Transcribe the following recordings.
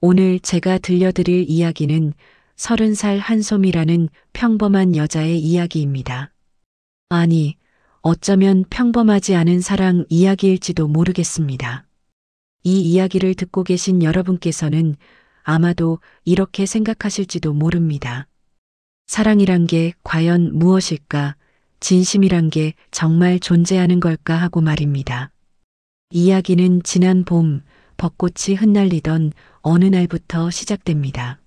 오늘 제가 들려드릴 이야기는 30살 한솜이라는 평범한 여자의 이야기입니다. 아니, 어쩌면 평범하지 않은 사랑 이야기일지도 모르겠습니다. 이 이야기를 듣고 계신 여러분께서는 아마도 이렇게 생각하실지도 모릅니다. 사랑이란 게 과연 무엇일까? 진심이란 게 정말 존재하는 걸까 하고 말입니다. 이야기는 지난 봄 벚꽃이 흩날리던 어느 날부터 시작됩니다.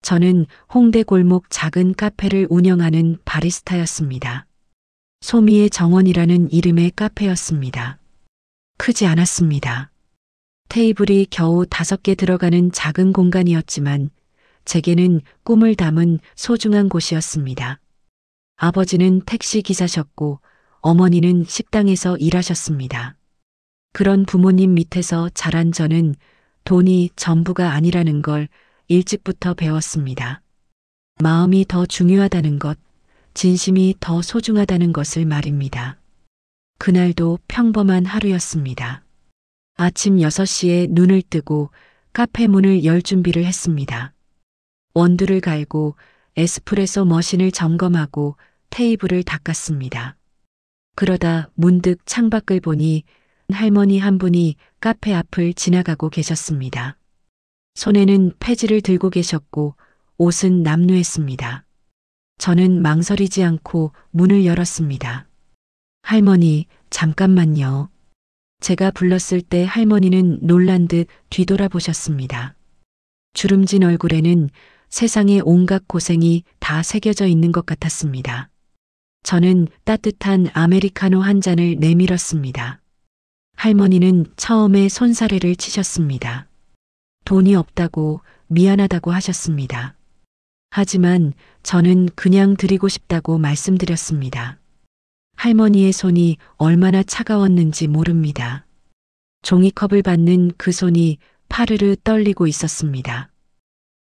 저는 홍대 골목 작은 카페를 운영하는 바리스타였습니다. 소미의 정원이라는 이름의 카페였습니다. 크지 않았습니다. 테이블이 겨우 5개 들어가는 작은 공간이었지만 제게는 꿈을 담은 소중한 곳이었습니다. 아버지는 택시 기사셨고 어머니는 식당에서 일하셨습니다. 그런 부모님 밑에서 자란 저는 돈이 전부가 아니라는 걸 일찍부터 배웠습니다. 마음이 더 중요하다는 것, 진심이 더 소중하다는 것을 말입니다. 그날도 평범한 하루였습니다. 아침 6시에 눈을 뜨고 카페 문을 열 준비를 했습니다. 원두를 갈고 에스프레소 머신을 점검하고 테이블을 닦았습니다. 그러다 문득 창밖을 보니 할머니 한 분이 카페 앞을 지나가고 계셨습니다. 손에는 패지를 들고 계셨고 옷은 남루했습니다. 저는 망설이지 않고 문을 열었습니다. 할머니, 잠깐만요. 제가 불렀을 때 할머니는 놀란 듯 뒤돌아보셨습니다. 주름진 얼굴에는 세상의 온갖 고생이 다 새겨져 있는 것 같았습니다. 저는 따뜻한 아메리카노 한 잔을 내밀었습니다. 할머니는 처음에 손사래를 치셨습니다. 돈이 없다고 미안하다고 하셨습니다. 하지만 저는 그냥 드리고 싶다고 말씀드렸습니다. 할머니의 손이 얼마나 차가웠는지 모릅니다. 종이컵을 받는 그 손이 파르르 떨리고 있었습니다.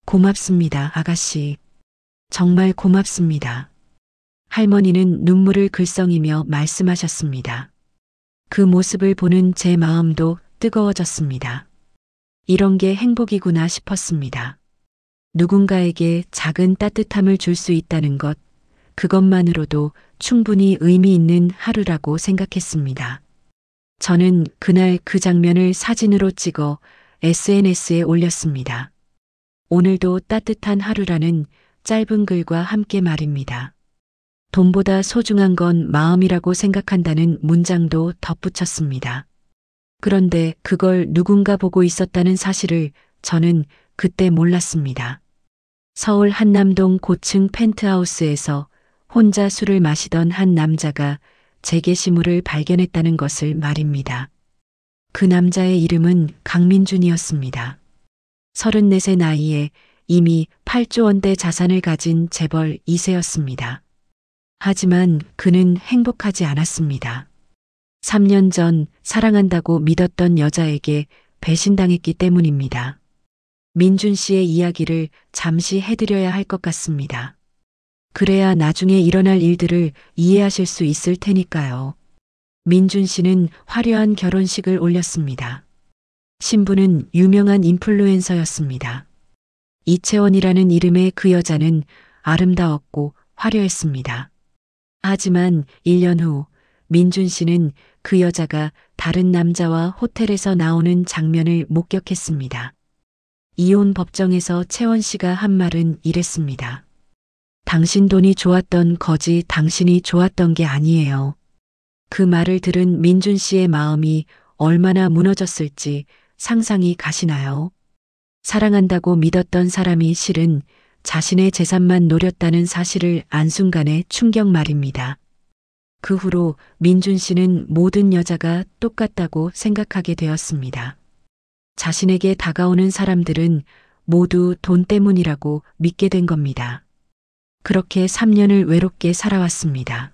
고맙습니다, 아가씨. 정말 고맙습니다. 할머니는 눈물을 글썽이며 말씀하셨습니다. 그 모습을 보는 제 마음도 뜨거워졌습니다. 이런 게 행복이구나 싶었습니다. 누군가에게 작은 따뜻함을 줄 수 있다는 것, 그것만으로도 충분히 의미 있는 하루라고 생각했습니다. 저는 그날 그 장면을 사진으로 찍어 SNS에 올렸습니다. 오늘도 따뜻한 하루라는 짧은 글과 함께 말입니다. 돈보다 소중한 건 마음이라고 생각한다는 문장도 덧붙였습니다. 그런데 그걸 누군가 보고 있었다는 사실을 저는 그때 몰랐습니다. 서울 한남동 고층 펜트하우스에서 혼자 술을 마시던 한 남자가 제 게시물을 발견했다는 것을 말입니다. 그 남자의 이름은 강민준이었습니다. 34세 나이에 이미 8조 원대 자산을 가진 재벌 2세였습니다. 하지만 그는 행복하지 않았습니다. 3년 전 사랑한다고 믿었던 여자에게 배신당했기 때문입니다. 민준 씨의 이야기를 잠시 해드려야 할 것 같습니다. 그래야 나중에 일어날 일들을 이해하실 수 있을 테니까요. 민준 씨는 화려한 결혼식을 올렸습니다. 신부는 유명한 인플루엔서였습니다. 이채원이라는 이름의 그 여자는 아름다웠고 화려했습니다. 하지만 1년 후 민준 씨는 그 여자가 다른 남자와 호텔에서 나오는 장면을 목격했습니다. 이혼 법정에서 채원 씨가 한 말은 이랬습니다. 당신 돈이 좋았던 거지 당신이 좋았던 게 아니에요. 그 말을 들은 민준 씨의 마음이 얼마나 무너졌을지 상상이 가시나요? 사랑한다고 믿었던 사람이 실은 자신의 재산만 노렸다는 사실을 안 순간의 충격 말입니다. 그 후로 민준 씨는 모든 여자가 똑같다고 생각하게 되었습니다. 자신에게 다가오는 사람들은 모두 돈 때문이라고 믿게 된 겁니다. 그렇게 3년을 외롭게 살아왔습니다.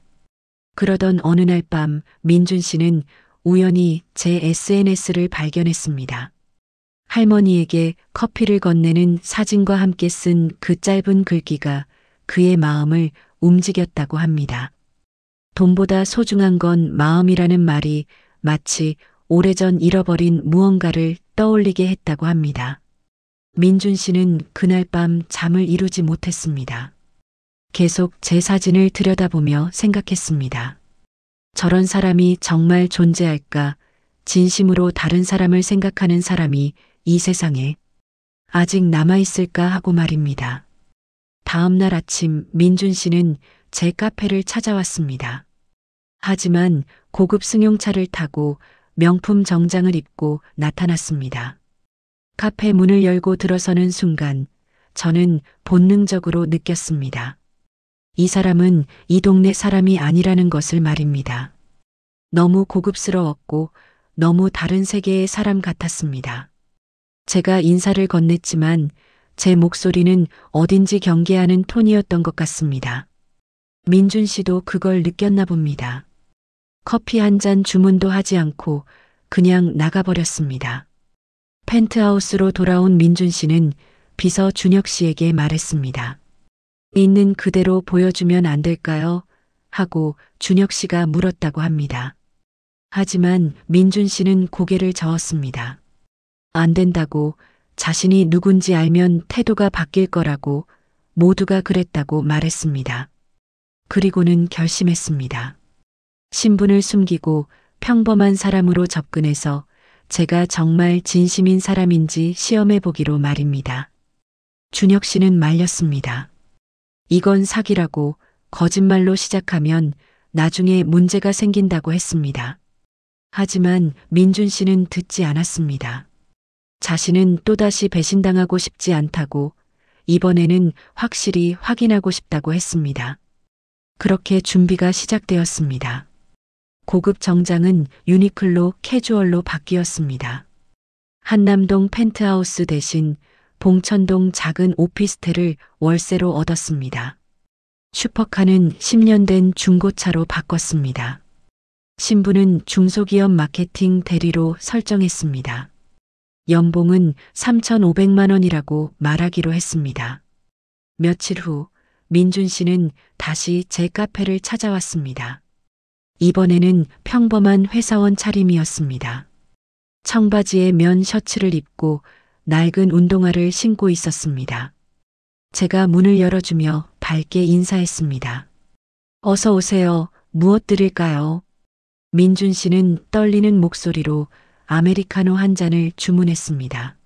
그러던 어느 날 밤 민준 씨는 우연히 제 SNS를 발견했습니다. 할머니에게 커피를 건네는 사진과 함께 쓴 그 짧은 글귀가 그의 마음을 움직였다고 합니다. 돈보다 소중한 건 마음이라는 말이 마치 오래전 잃어버린 무언가를 떠올리게 했다고 합니다. 민준 씨는 그날 밤 잠을 이루지 못했습니다. 계속 제 사진을 들여다보며 생각했습니다. 저런 사람이 정말 존재할까? 진심으로 다른 사람을 생각하는 사람이 이 세상에 아직 남아있을까 하고 말입니다. 다음 날 아침 민준 씨는 제 카페를 찾아왔습니다. 하지만 고급 승용차를 타고 명품 정장을 입고 나타났습니다. 카페 문을 열고 들어서는 순간 저는 본능적으로 느꼈습니다. 이 사람은 이 동네 사람이 아니라는 것을 말입니다. 너무 고급스러웠고 너무 다른 세계의 사람 같았습니다. 제가 인사를 건넸지만 제 목소리는 어딘지 경계하는 톤이었던 것 같습니다. 민준 씨도 그걸 느꼈나 봅니다. 커피 한 잔 주문도 하지 않고 그냥 나가버렸습니다. 펜트하우스로 돌아온 민준 씨는 비서 준혁 씨에게 말했습니다. 있는 그대로 보여주면 안 될까요? 하고 준혁 씨가 물었다고 합니다. 하지만 민준 씨는 고개를 저었습니다. 안 된다고, 자신이 누군지 알면 태도가 바뀔 거라고, 모두가 그랬다고 말했습니다. 그리고는 결심했습니다. 신분을 숨기고 평범한 사람으로 접근해서 제가 정말 진심인 사람인지 시험해 보기로 말입니다. 준혁 씨는 말렸습니다. 이건 사기라고, 거짓말로 시작하면 나중에 문제가 생긴다고 했습니다. 하지만 민준 씨는 듣지 않았습니다. 자신은 또다시 배신당하고 싶지 않다고, 이번에는 확실히 확인하고 싶다고 했습니다. 그렇게 준비가 시작되었습니다. 고급 정장은 유니클로 캐주얼로 바뀌었습니다. 한남동 펜트하우스 대신 봉천동 작은 오피스텔을 월세로 얻었습니다. 슈퍼카는 10년 된 중고차로 바꿨습니다. 신분은 중소기업 마케팅 대리로 설정했습니다. 연봉은 3,500만 원이라고 말하기로 했습니다. 며칠 후 민준 씨는 다시 제 카페를 찾아왔습니다. 이번에는 평범한 회사원 차림이었습니다. 청바지에 면 셔츠를 입고 낡은 운동화를 신고 있었습니다. 제가 문을 열어주며 밝게 인사했습니다. 어서 오세요. 무엇 드릴까요? 민준 씨는 떨리는 목소리로 아메리카노 한 잔을 주문했습니다.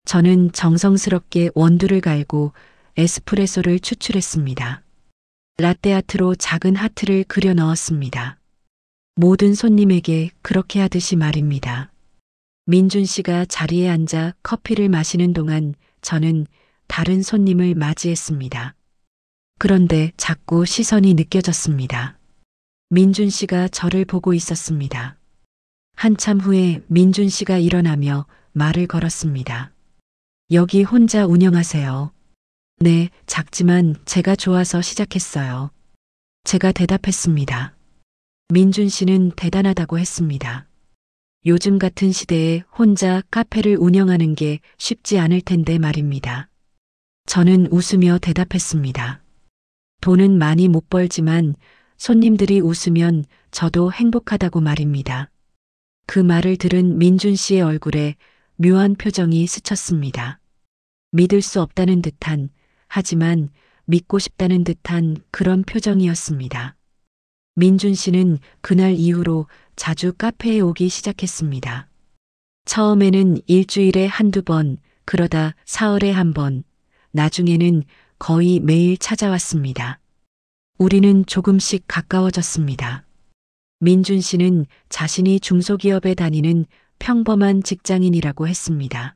저는 정성스럽게 원두를 갈고 에스프레소를 추출했습니다. 라떼아트로 작은 하트를 그려 넣었습니다. 모든 손님에게 그렇게 하듯이 말입니다. 민준 씨가 자리에 앉아 커피를 마시는 동안 저는 다른 손님을 맞이했습니다. 그런데 자꾸 시선이 느껴졌습니다. 민준 씨가 저를 보고 있었습니다. 한참 후에 민준 씨가 일어나며 말을 걸었습니다. 여기 혼자 운영하세요. 네, 작지만 제가 좋아서 시작했어요. 제가 대답했습니다. 민준 씨는 대단하다고 했습니다. 요즘 같은 시대에 혼자 카페를 운영하는 게 쉽지 않을 텐데 말입니다. 저는 웃으며 대답했습니다. 돈은 많이 못 벌지만 손님들이 웃으면 저도 행복하다고 말입니다. 그 말을 들은 민준 씨의 얼굴에 묘한 표정이 스쳤습니다. 믿을 수 없다는 듯한, 하지만 믿고 싶다는 듯한 그런 표정이었습니다. 민준 씨는 그날 이후로 자주 카페에 오기 시작했습니다. 처음에는 일주일에 한두 번, 그러다 사흘에 한 번, 나중에는 거의 매일 찾아왔습니다. 우리는 조금씩 가까워졌습니다. 민준 씨는 자신이 중소기업에 다니는 평범한 직장인이라고 했습니다.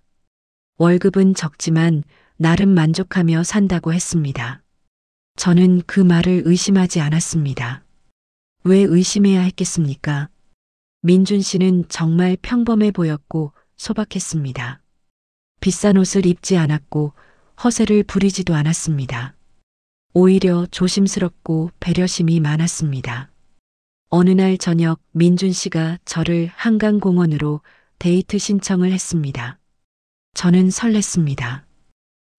월급은 적지만 나름 만족하며 산다고 했습니다. 저는 그 말을 의심하지 않았습니다. 왜 의심해야 했겠습니까? 민준 씨는 정말 평범해 보였고 소박했습니다. 비싼 옷을 입지 않았고 허세를 부리지도 않았습니다. 오히려 조심스럽고 배려심이 많았습니다. 어느 날 저녁 민준 씨가 저를 한강공원으로 데이트 신청을 했습니다. 저는 설렜습니다.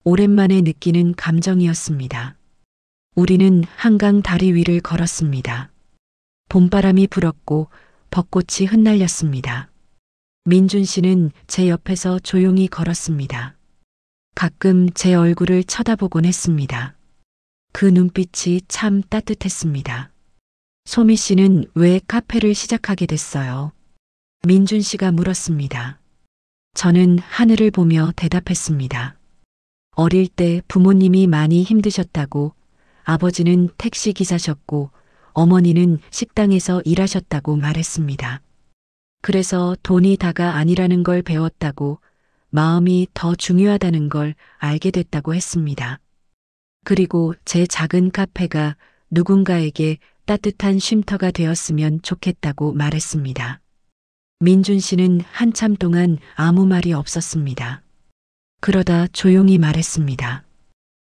오랜만에 느끼는 감정이었습니다. 우리는 한강 다리 위를 걸었습니다. 봄바람이 불었고 벚꽃이 흩날렸습니다. 민준 씨는 제 옆에서 조용히 걸었습니다. 가끔 제 얼굴을 쳐다보곤 했습니다. 그 눈빛이 참 따뜻했습니다. 소미 씨는 왜 카페를 시작하게 됐어요? 민준 씨가 물었습니다. 저는 하늘을 보며 대답했습니다. 어릴 때 부모님이 많이 힘드셨다고, 아버지는 택시 기사셨고 어머니는 식당에서 일하셨다고 말했습니다. 그래서 돈이 다가 아니라는 걸 배웠다고, 마음이 더 중요하다는 걸 알게 됐다고 했습니다. 그리고 제 작은 카페가 누군가에게 따뜻한 쉼터가 되었으면 좋겠다고 말했습니다. 민준 씨는 한참 동안 아무 말이 없었습니다. 그러다 조용히 말했습니다.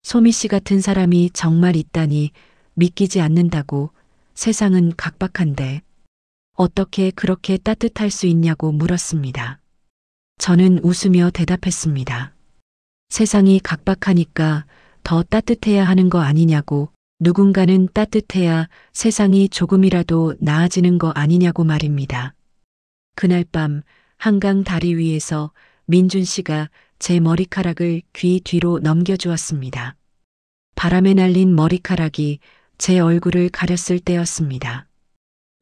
소미 씨 같은 사람이 정말 있다니 믿기지 않는다고. 세상은 각박한데 어떻게 그렇게 따뜻할 수 있냐고 물었습니다. 저는 웃으며 대답했습니다. 세상이 각박하니까 더 따뜻해야 하는 거 아니냐고, 누군가는 따뜻해야 세상이 조금이라도 나아지는 거 아니냐고 말입니다. 그날 밤 한강 다리 위에서 민준 씨가 제 머리카락을 귀 뒤로 넘겨주었습니다. 바람에 날린 머리카락이 제 얼굴을 가렸을 때였습니다.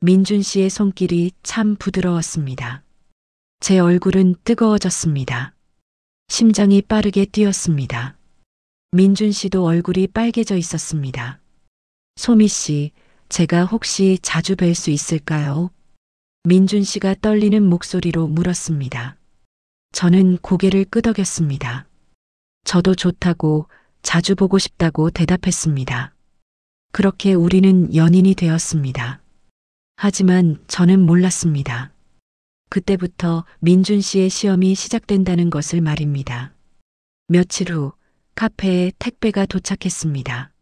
민준 씨의 손길이 참 부드러웠습니다. 제 얼굴은 뜨거워졌습니다. 심장이 빠르게 뛰었습니다. 민준 씨도 얼굴이 빨개져 있었습니다. 소미 씨, 제가 혹시 자주 뵐 수 있을까요? 민준 씨가 떨리는 목소리로 물었습니다. 저는 고개를 끄덕였습니다. 저도 좋다고, 자주 보고 싶다고 대답했습니다. 그렇게 우리는 연인이 되었습니다. 하지만 저는 몰랐습니다. 그때부터 민준 씨의 시험이 시작된다는 것을 말입니다. 며칠 후 카페에 택배가 도착했습니다.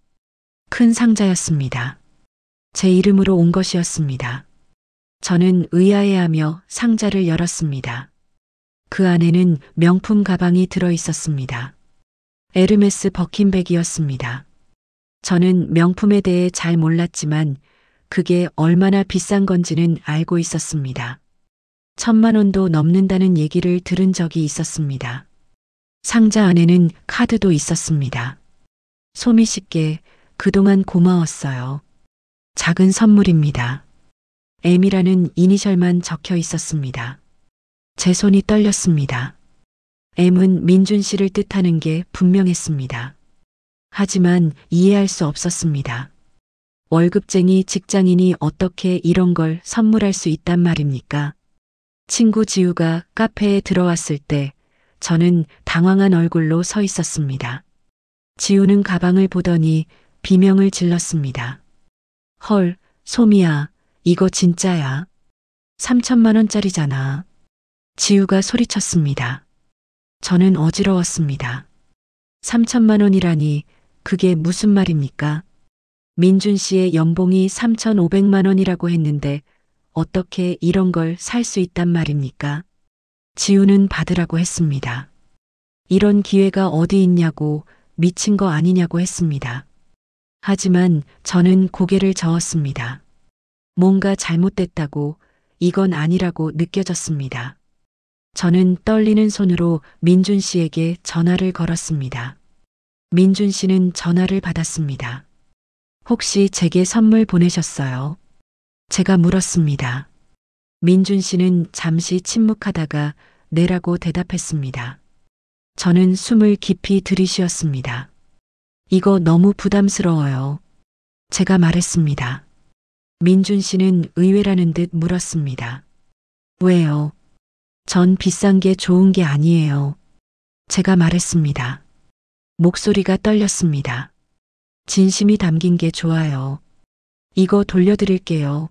큰 상자였습니다. 제 이름으로 온 것이었습니다. 저는 의아해하며 상자를 열었습니다. 그 안에는 명품 가방이 들어 있었습니다. 에르메스 버킨백이었습니다. 저는 명품에 대해 잘 몰랐지만 그게 얼마나 비싼 건지는 알고 있었습니다. 1,000만 원도 넘는다는 얘기를 들은 적이 있었습니다. 상자 안에는 카드도 있었습니다. 소미 씨께 그동안 고마웠어요. 작은 선물입니다. M이라는 이니셜만 적혀 있었습니다. 제 손이 떨렸습니다. M은 민준 씨를 뜻하는 게 분명했습니다. 하지만 이해할 수 없었습니다. 월급쟁이 직장인이 어떻게 이런 걸 선물할 수 있단 말입니까? 친구 지우가 카페에 들어왔을 때 저는 당황한 얼굴로 서 있었습니다. 지우는 가방을 보더니 비명을 질렀습니다. 헐, 소미야, 이거 진짜야. 3,000만 원짜리잖아. 지우가 소리쳤습니다. 저는 어지러웠습니다. 3,000만 원이라니 그게 무슨 말입니까? 민준 씨의 연봉이 3,500만 원이라고 했는데 어떻게 이런 걸 살 수 있단 말입니까? 지우는 받으라고 했습니다. 이런 기회가 어디 있냐고, 미친 거 아니냐고 했습니다. 하지만 저는 고개를 저었습니다. 뭔가 잘못됐다고, 이건 아니라고 느껴졌습니다. 저는 떨리는 손으로 민준 씨에게 전화를 걸었습니다. 민준 씨는 전화를 받았습니다. 혹시 제게 선물 보내셨어요? 제가 물었습니다. 민준 씨는 잠시 침묵하다가 네라고 대답했습니다. 저는 숨을 깊이 들이쉬었습니다. 이거 너무 부담스러워요. 제가 말했습니다. 민준 씨는 의외라는 듯 물었습니다. 왜요? 전 비싼 게 좋은 게 아니에요. 제가 말했습니다. 목소리가 떨렸습니다. 진심이 담긴 게 좋아요. 이거 돌려드릴게요.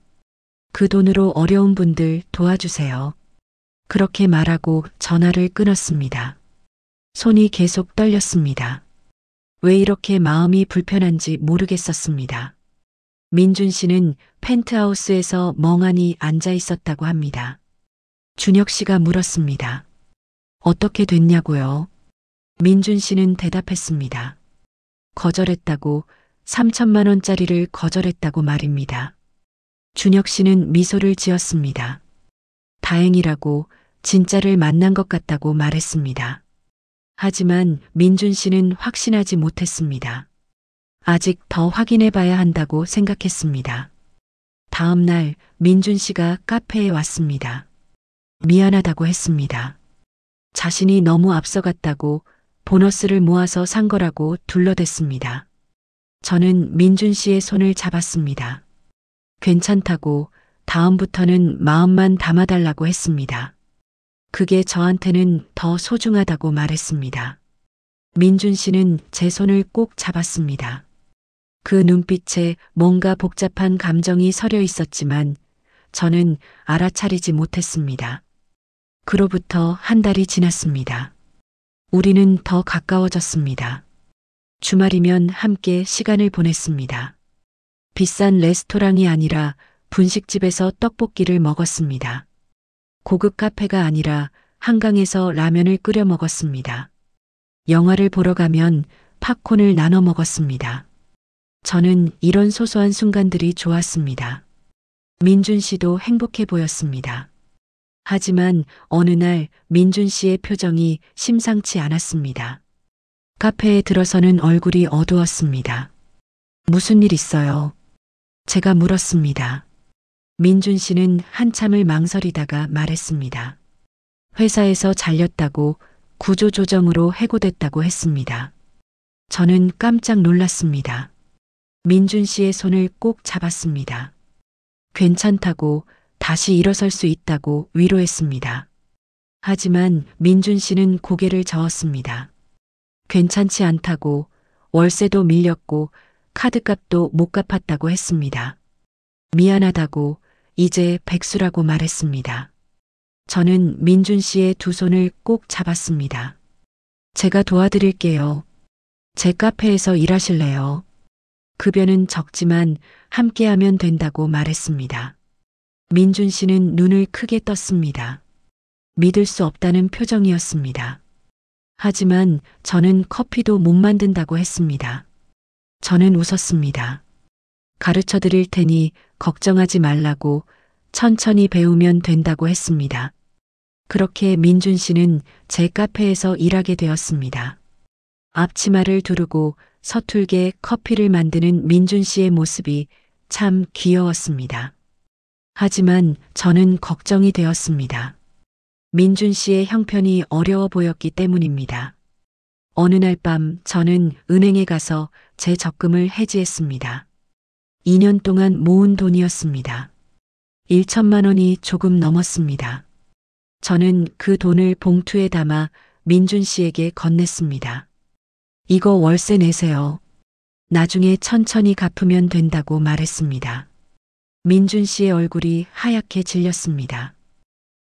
그 돈으로 어려운 분들 도와주세요. 그렇게 말하고 전화를 끊었습니다. 손이 계속 떨렸습니다. 왜 이렇게 마음이 불편한지 모르겠었습니다. 민준 씨는 펜트하우스에서 멍하니 앉아 있었다고 합니다. 준혁 씨가 물었습니다. 어떻게 됐냐고요? 민준 씨는 대답했습니다. 거절했다고, 3,000만 원짜리를 거절했다고 말입니다. 준혁 씨는 미소를 지었습니다. 다행이라고, 진짜를 만난 것 같다고 말했습니다. 하지만 민준 씨는 확신하지 못했습니다. 아직 더 확인해 봐야 한다고 생각했습니다. 다음 날 민준 씨가 카페에 왔습니다. 미안하다고 했습니다. 자신이 너무 앞서갔다고 보너스를 모아서 산 거라고 둘러댔습니다. 저는 민준 씨의 손을 잡았습니다. 괜찮다고 다음부터는 마음만 담아달라고 했습니다. 그게 저한테는 더 소중하다고 말했습니다. 민준 씨는 제 손을 꼭 잡았습니다. 그 눈빛에 뭔가 복잡한 감정이 서려 있었지만 저는 알아차리지 못했습니다. 그로부터 한 달이 지났습니다. 우리는 더 가까워졌습니다. 주말이면 함께 시간을 보냈습니다. 비싼 레스토랑이 아니라 분식집에서 떡볶이를 먹었습니다. 고급 카페가 아니라 한강에서 라면을 끓여 먹었습니다. 영화를 보러 가면 팝콘을 나눠 먹었습니다. 저는 이런 소소한 순간들이 좋았습니다. 민준 씨도 행복해 보였습니다. 하지만 어느 날 민준 씨의 표정이 심상치 않았습니다. 카페에 들어서는 얼굴이 어두웠습니다. 무슨 일 있어요? 제가 물었습니다. 민준 씨는 한참을 망설이다가 말했습니다. 회사에서 잘렸다고 구조조정으로 해고됐다고 했습니다. 저는 깜짝 놀랐습니다. 민준 씨의 손을 꼭 잡았습니다. 괜찮다고 다시 일어설 수 있다고 위로했습니다. 하지만 민준 씨는 고개를 저었습니다. 괜찮지 않다고 월세도 밀렸고 카드값도 못 갚았다고 했습니다. 미안하다고 이제 백수라고 말했습니다. 저는 민준 씨의 두 손을 꼭 잡았습니다. 제가 도와드릴게요. 제 카페에서 일하실래요? 급여는 적지만 함께하면 된다고 말했습니다. 민준 씨는 눈을 크게 떴습니다. 믿을 수 없다는 표정이었습니다. 하지만 저는 커피도 못 만든다고 했습니다. 저는 웃었습니다. 가르쳐 드릴 테니 걱정하지 말라고 천천히 배우면 된다고 했습니다. 그렇게 민준 씨는 제 카페에서 일하게 되었습니다. 앞치마를 두르고 서툴게 커피를 만드는 민준 씨의 모습이 참 귀여웠습니다. 하지만 저는 걱정이 되었습니다. 민준 씨의 형편이 어려워 보였기 때문입니다. 어느 날 밤 저는 은행에 가서 제 적금을 해지했습니다. 2년 동안 모은 돈이었습니다. 1천만 원이 조금 넘었습니다. 저는 그 돈을 봉투에 담아 민준 씨에게 건넸습니다. 이거 월세 내세요. 나중에 천천히 갚으면 된다고 말했습니다. 민준 씨의 얼굴이 하얗게 질렸습니다.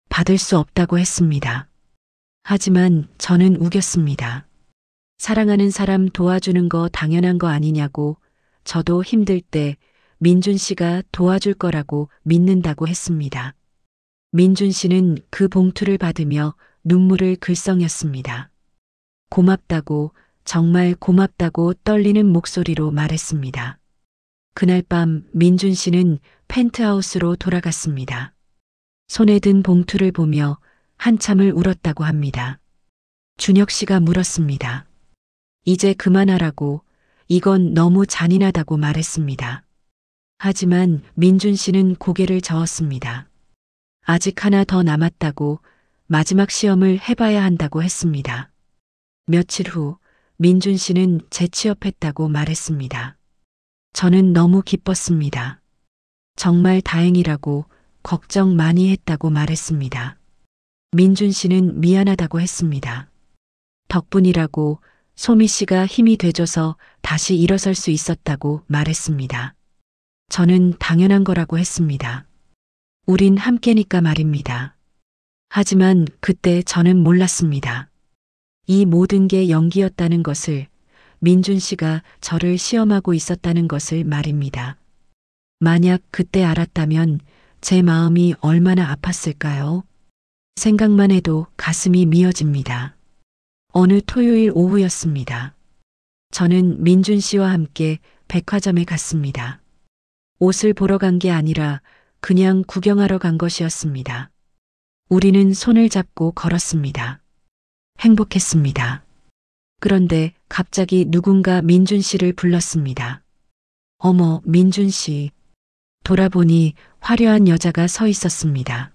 받을 수 없다고 했습니다. 하지만 저는 우겼습니다. 사랑하는 사람 도와주는 거 당연한 거 아니냐고, 저도 힘들 때 민준 씨가 도와줄 거라고 믿는다고 했습니다. 민준 씨는 그 봉투를 받으며 눈물을 글썽였습니다. 고맙다고, 정말 고맙다고 떨리는 목소리로 말했습니다. 그날 밤 민준 씨는 펜트하우스로 돌아갔습니다. 손에 든 봉투를 보며 한참을 울었다고 합니다. 준혁 씨가 물었습니다. 이제 그만하라고, 이건 너무 잔인하다고 말했습니다. 하지만 민준 씨는 고개를 저었습니다. 아직 하나 더 남았다고, 마지막 시험을 해봐야 한다고 했습니다. 며칠 후 민준 씨는 재취업했다고 말했습니다. 저는 너무 기뻤습니다. 정말 다행이라고, 걱정 많이 했다고 말했습니다. 민준 씨는 미안하다고 했습니다. 덕분이라고, 소미 씨가 힘이 돼줘서 다시 일어설 수 있었다고 말했습니다. 저는 당연한 거라고 했습니다. 우린 함께니까 말입니다. 하지만 그때 저는 몰랐습니다. 이 모든 게 연기였다는 것을, 민준 씨가 저를 시험하고 있었다는 것을 말입니다. 만약 그때 알았다면 제 마음이 얼마나 아팠을까요? 생각만 해도 가슴이 미어집니다. 어느 토요일 오후였습니다. 저는 민준 씨와 함께 백화점에 갔습니다. 옷을 보러 간 게 아니라 그냥 구경하러 간 것이었습니다. 우리는 손을 잡고 걸었습니다. 행복했습니다. 그런데 갑자기 누군가 민준 씨를 불렀습니다. 어머, 민준 씨. 돌아보니 화려한 여자가 서 있었습니다.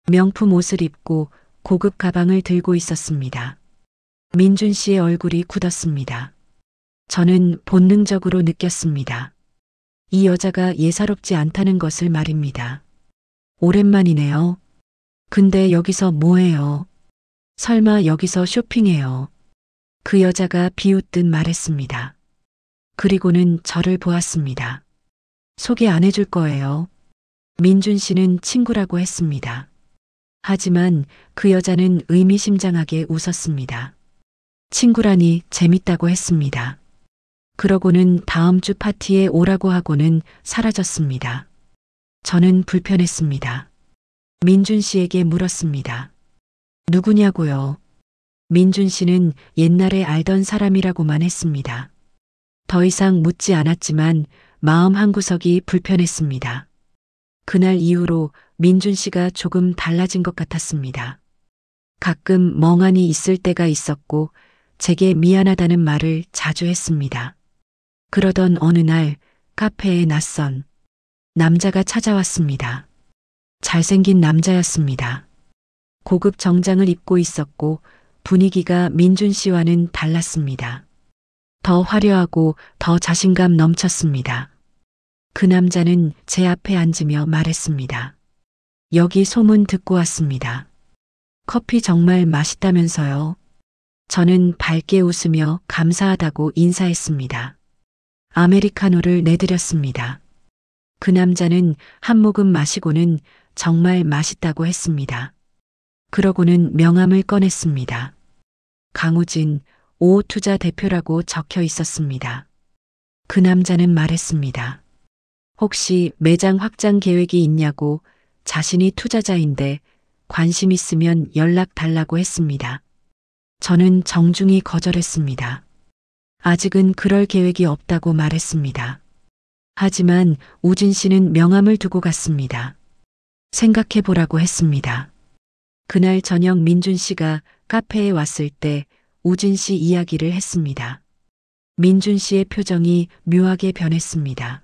명품 옷을 입고 고급 가방을 들고 있었습니다. 민준 씨의 얼굴이 굳었습니다. 저는 본능적으로 느꼈습니다. 이 여자가 예사롭지 않다는 것을 말입니다. 오랜만이네요. 근데 여기서 뭐해요? 설마 여기서 쇼핑해요? 그 여자가 비웃듯 말했습니다. 그리고는 저를 보았습니다. 소개 안 해줄 거예요. 민준 씨는 친구라고 했습니다. 하지만 그 여자는 의미심장하게 웃었습니다. 친구라니 재밌다고 했습니다. 그러고는 다음 주 파티에 오라고 하고는 사라졌습니다. 저는 불편했습니다. 민준 씨에게 물었습니다. 누구냐고요? 민준 씨는 옛날에 알던 사람이라고만 했습니다. 더 이상 묻지 않았지만 마음 한구석이 불편했습니다. 그날 이후로 민준 씨가 조금 달라진 것 같았습니다. 가끔 멍하니 있을 때가 있었고 제게 미안하다는 말을 자주 했습니다. 그러던 어느 날 카페에 낯선 남자가 찾아왔습니다. 잘생긴 남자였습니다. 고급 정장을 입고 있었고 분위기가 민준 씨와는 달랐습니다. 더 화려하고 더 자신감 넘쳤습니다. 그 남자는 제 앞에 앉으며 말했습니다. 여기 소문 듣고 왔습니다. 커피 정말 맛있다면서요. 저는 밝게 웃으며 감사하다고 인사했습니다. 아메리카노를 내드렸습니다. 그 남자는 한 모금 마시고는 정말 맛있다고 했습니다. 그러고는 명함을 꺼냈습니다. 강우진, 5호투자 대표라고 적혀 있었습니다. 그 남자는 말했습니다. 혹시 매장 확장 계획이 있냐고 자신이 투자자인데 관심 있으면 연락 달라고 했습니다. 저는 정중히 거절했습니다. 아직은 그럴 계획이 없다고 말했습니다. 하지만 우진 씨는 명함을 두고 갔습니다. 생각해 보라고 했습니다. 그날 저녁 민준 씨가 카페에 왔을 때 우진 씨 이야기를 했습니다. 민준 씨의 표정이 묘하게 변했습니다.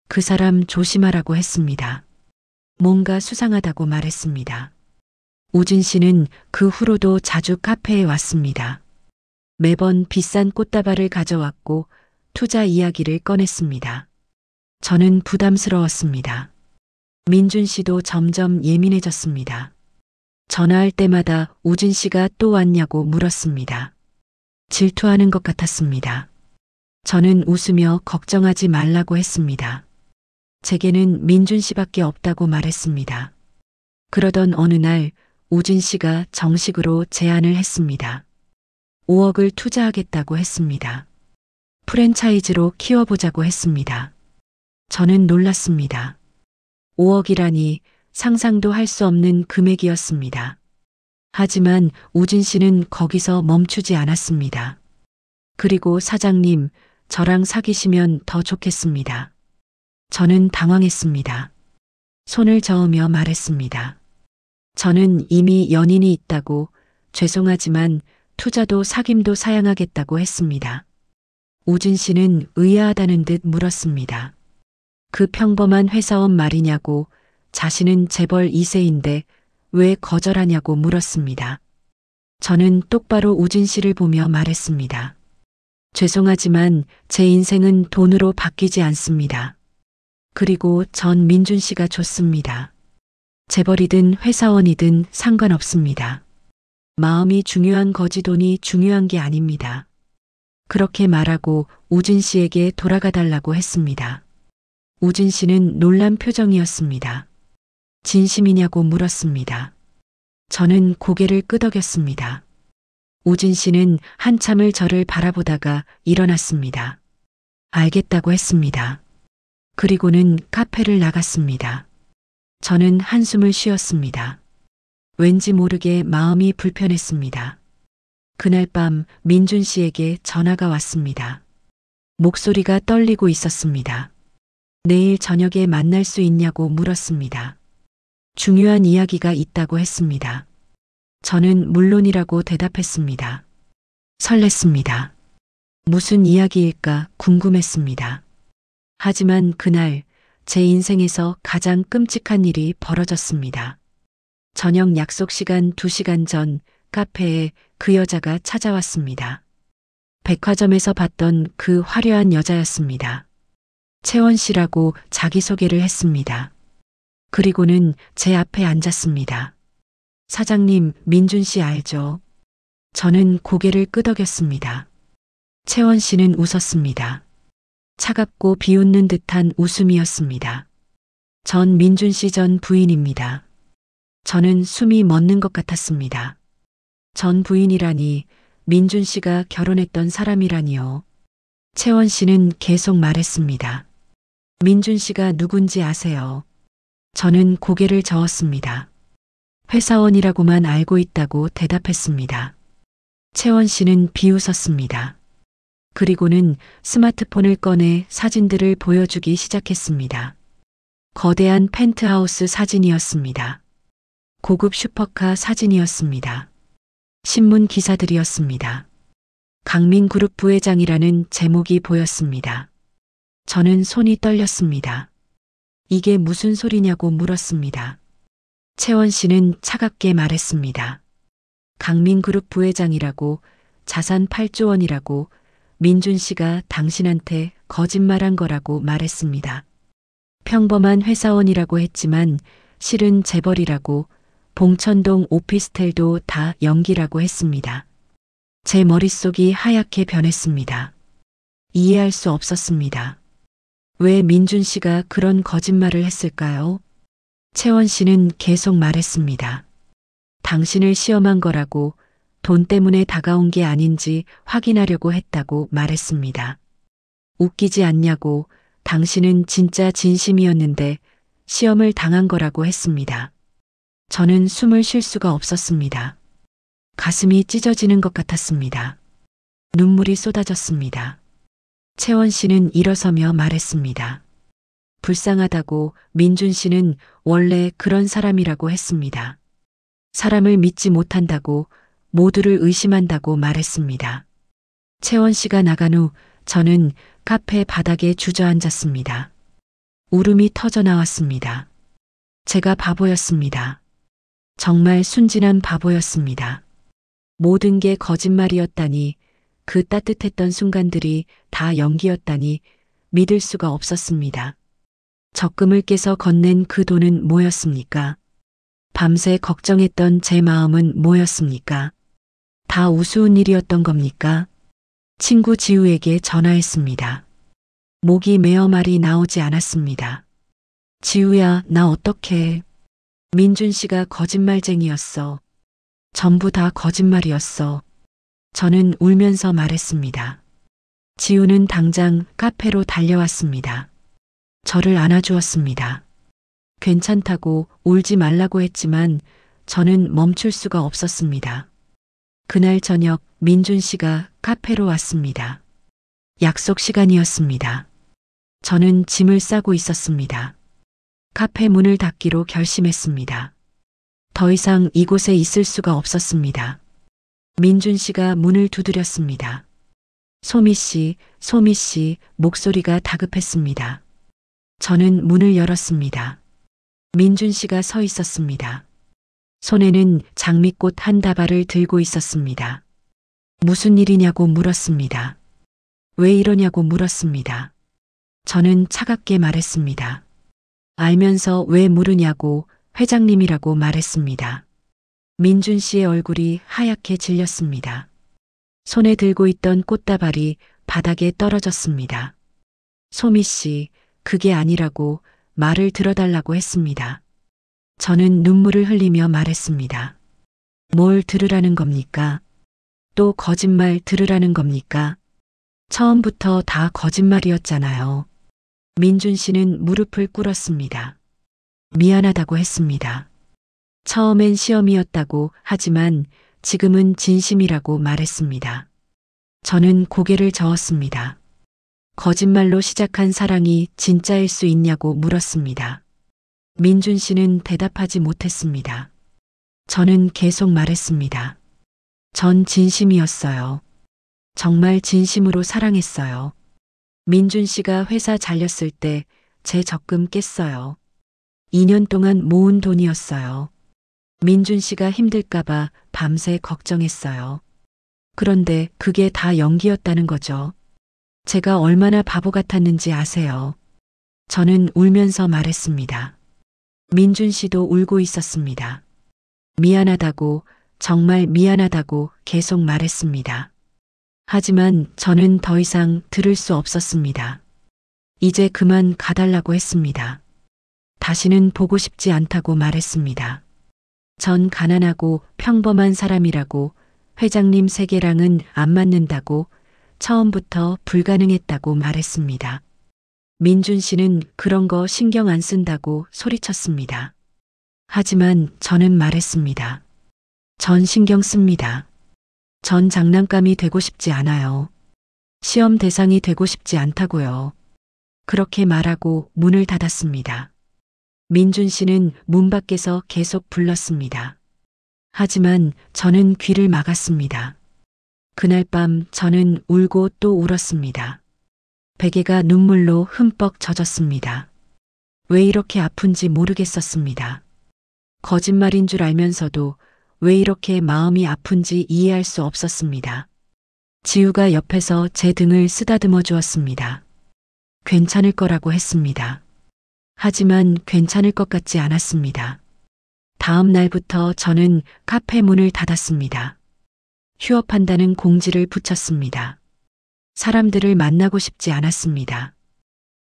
그 사람 조심하라고 했습니다. 뭔가 수상하다고 말했습니다. 우진 씨는 그 후로도 자주 카페에 왔습니다. 매번 비싼 꽃다발을 가져왔고 투자 이야기를 꺼냈습니다. 저는 부담스러웠습니다. 민준 씨도 점점 예민해졌습니다. 전화할 때마다 우진 씨가 또 왔냐고 물었습니다. 질투하는 것 같았습니다. 저는 웃으며 걱정하지 말라고 했습니다. 제게는 민준 씨밖에 없다고 말했습니다. 그러던 어느 날 우진 씨가 정식으로 제안을 했습니다. 5억을 투자하겠다고 했습니다. 프랜차이즈로 키워보자고 했습니다. 저는 놀랐습니다. 5억이라니 상상도 할 수 없는 금액이었습니다. 하지만 우진 씨는 거기서 멈추지 않았습니다. 그리고 사장님, 저랑 사귀시면 더 좋겠습니다. 저는 당황했습니다. 손을 저으며 말했습니다. 저는 이미 연인이 있다고 죄송하지만 투자도 사귐도 사양하겠다고 했습니다. 우진 씨는 의아하다는 듯 물었습니다. 그 평범한 회사원 말이냐고 자신은 재벌 2세인데 왜 거절하냐고 물었습니다. 저는 똑바로 우진 씨를 보며 말했습니다. 죄송하지만 제 인생은 돈으로 바뀌지 않습니다. 그리고 전 민준 씨가 좋습니다. 재벌이든 회사원이든 상관없습니다. 마음이 중요한 거지 돈이 중요한 게 아닙니다. 그렇게 말하고 우진 씨에게 돌아가 달라고 했습니다. 우진 씨는 놀란 표정이었습니다. 진심이냐고 물었습니다. 저는 고개를 끄덕였습니다. 우진 씨는 한참을 저를 바라보다가 일어났습니다. 알겠다고 했습니다. 그리고는 카페를 나갔습니다. 저는 한숨을 쉬었습니다. 왠지 모르게 마음이 불편했습니다. 그날 밤 민준 씨에게 전화가 왔습니다. 목소리가 떨리고 있었습니다. 내일 저녁에 만날 수 있냐고 물었습니다. 중요한 이야기가 있다고 했습니다. 저는 물론이라고 대답했습니다. 설렜습니다. 무슨 이야기일까 궁금했습니다. 하지만 그날 제 인생에서 가장 끔찍한 일이 벌어졌습니다. 저녁 약속 시간 2시간 전 카페에 그 여자가 찾아왔습니다. 백화점에서 봤던 그 화려한 여자였습니다. 채원 씨라고 자기소개를 했습니다. 그리고는 제 앞에 앉았습니다. 사장님, 민준 씨 알죠? 저는 고개를 끄덕였습니다. 채원 씨는 웃었습니다. 차갑고 비웃는 듯한 웃음이었습니다. 전 민준 씨 전 부인입니다. 저는 숨이 멎는 것 같았습니다. 전 부인이라니, 민준 씨가 결혼했던 사람이라니요. 채원 씨는 계속 말했습니다. 민준 씨가 누군지 아세요? 저는 고개를 저었습니다. 회사원이라고만 알고 있다고 대답했습니다. 채원 씨는 비웃었습니다. 그리고는 스마트폰을 꺼내 사진들을 보여주기 시작했습니다. 거대한 펜트하우스 사진이었습니다. 고급 슈퍼카 사진이었습니다. 신문 기사들이었습니다. 강민그룹 부회장이라는 제목이 보였습니다. 저는 손이 떨렸습니다. 이게 무슨 소리냐고 물었습니다. 채원 씨는 차갑게 말했습니다. 강민그룹 부회장이라고, 자산 8조 원이라고, 민준 씨가 당신한테 거짓말한 거라고 말했습니다. 평범한 회사원이라고 했지만 실은 재벌이라고, 봉천동 오피스텔도 다 연기라고 했습니다. 제 머릿속이 하얗게 변했습니다. 이해할 수 없었습니다. 왜 민준 씨가 그런 거짓말을 했을까요? 채원 씨는 계속 말했습니다. 당신을 시험한 거라고, 돈 때문에 다가온 게 아닌지 확인하려고 했다고 말했습니다. 웃기지 않냐고, 당신은 진짜 진심이었는데 시험을 당한 거라고 했습니다. 저는 숨을 쉴 수가 없었습니다. 가슴이 찢어지는 것 같았습니다. 눈물이 쏟아졌습니다. 채원 씨는 일어서며 말했습니다. 불쌍하다고, 민준 씨는 원래 그런 사람이라고 했습니다. 사람을 믿지 못한다고, 모두를 의심한다고 말했습니다. 채원 씨가 나간 후 저는 카페 바닥에 주저앉았습니다. 울음이 터져 나왔습니다. 제가 바보였습니다. 정말 순진한 바보였습니다. 모든 게 거짓말이었다니, 그 따뜻했던 순간들이 다 연기였다니 믿을 수가 없었습니다. 적금을 깨서 건넨 그 돈은 뭐였습니까? 밤새 걱정했던 제 마음은 뭐였습니까? 다 우스운 일이었던 겁니까? 친구 지우에게 전화했습니다. 목이 메어 말이 나오지 않았습니다. 지우야, 나 어떡해. 민준 씨가 거짓말쟁이였어. 전부 다 거짓말이었어. 저는 울면서 말했습니다. 지우는 당장 카페로 달려왔습니다. 저를 안아주었습니다. 괜찮다고, 울지 말라고 했지만 저는 멈출 수가 없었습니다. 그날 저녁 민준 씨가 카페로 왔습니다. 약속 시간이었습니다. 저는 짐을 싸고 있었습니다. 카페 문을 닫기로 결심했습니다. 더 이상 이곳에 있을 수가 없었습니다. 민준 씨가 문을 두드렸습니다. 소미 씨, 소미 씨, 목소리가 다급했습니다. 저는 문을 열었습니다. 민준 씨가 서 있었습니다. 손에는 장미꽃 한 다발을 들고 있었습니다. 무슨 일이냐고 물었습니다. 왜 이러냐고 물었습니다. 저는 차갑게 말했습니다. 알면서 왜 물으냐고, 회장님이라고 말했습니다. 민준 씨의 얼굴이 하얗게 질렸습니다. 손에 들고 있던 꽃다발이 바닥에 떨어졌습니다. 소미 씨, 그게 아니라고, 말을 들어달라고 했습니다. 저는 눈물을 흘리며 말했습니다. 뭘 들으라는 겁니까? 또 거짓말 들으라는 겁니까? 처음부터 다 거짓말이었잖아요. 민준 씨는 무릎을 꿇었습니다. 미안하다고 했습니다. 처음엔 시험이었다고 하지만 지금은 진심이라고 말했습니다. 저는 고개를 저었습니다. 거짓말로 시작한 사랑이 진짜일 수 있냐고 물었습니다. 민준 씨는 대답하지 못했습니다. 저는 계속 말했습니다. 전 진심이었어요. 정말 진심으로 사랑했어요. 민준 씨가 회사 잘렸을 때 제 적금 깼어요. 2년 동안 모은 돈이었어요. 민준 씨가 힘들까봐 밤새 걱정했어요. 그런데 그게 다 연기였다는 거죠. 제가 얼마나 바보 같았는지 아세요? 저는 울면서 말했습니다. 민준 씨도 울고 있었습니다. 미안하다고, 정말 미안하다고 계속 말했습니다. 하지만 저는 더 이상 들을 수 없었습니다. 이제 그만 가달라고 했습니다. 다시는 보고 싶지 않다고 말했습니다. 전 가난하고 평범한 사람이라고, 회장님 세계랑은 안 맞는다고, 처음부터 불가능했다고 말했습니다. 민준 씨는 그런 거 신경 안 쓴다고 소리쳤습니다. 하지만 저는 말했습니다. 전 신경 씁니다. 전 장난감이 되고 싶지 않아요. 시험 대상이 되고 싶지 않다고요. 그렇게 말하고 문을 닫았습니다. 민준 씨는 문 밖에서 계속 불렀습니다. 하지만 저는 귀를 막았습니다. 그날 밤 저는 울고 또 울었습니다. 베개가 눈물로 흠뻑 젖었습니다. 왜 이렇게 아픈지 모르겠었습니다. 거짓말인 줄 알면서도 왜 이렇게 마음이 아픈지 이해할 수 없었습니다. 지우가 옆에서 제 등을 쓰다듬어 주었습니다. 괜찮을 거라고 했습니다. 하지만 괜찮을 것 같지 않았습니다. 다음 날부터 저는 카페 문을 닫았습니다. 휴업한다는 공지를 붙였습니다. 사람들을 만나고 싶지 않았습니다.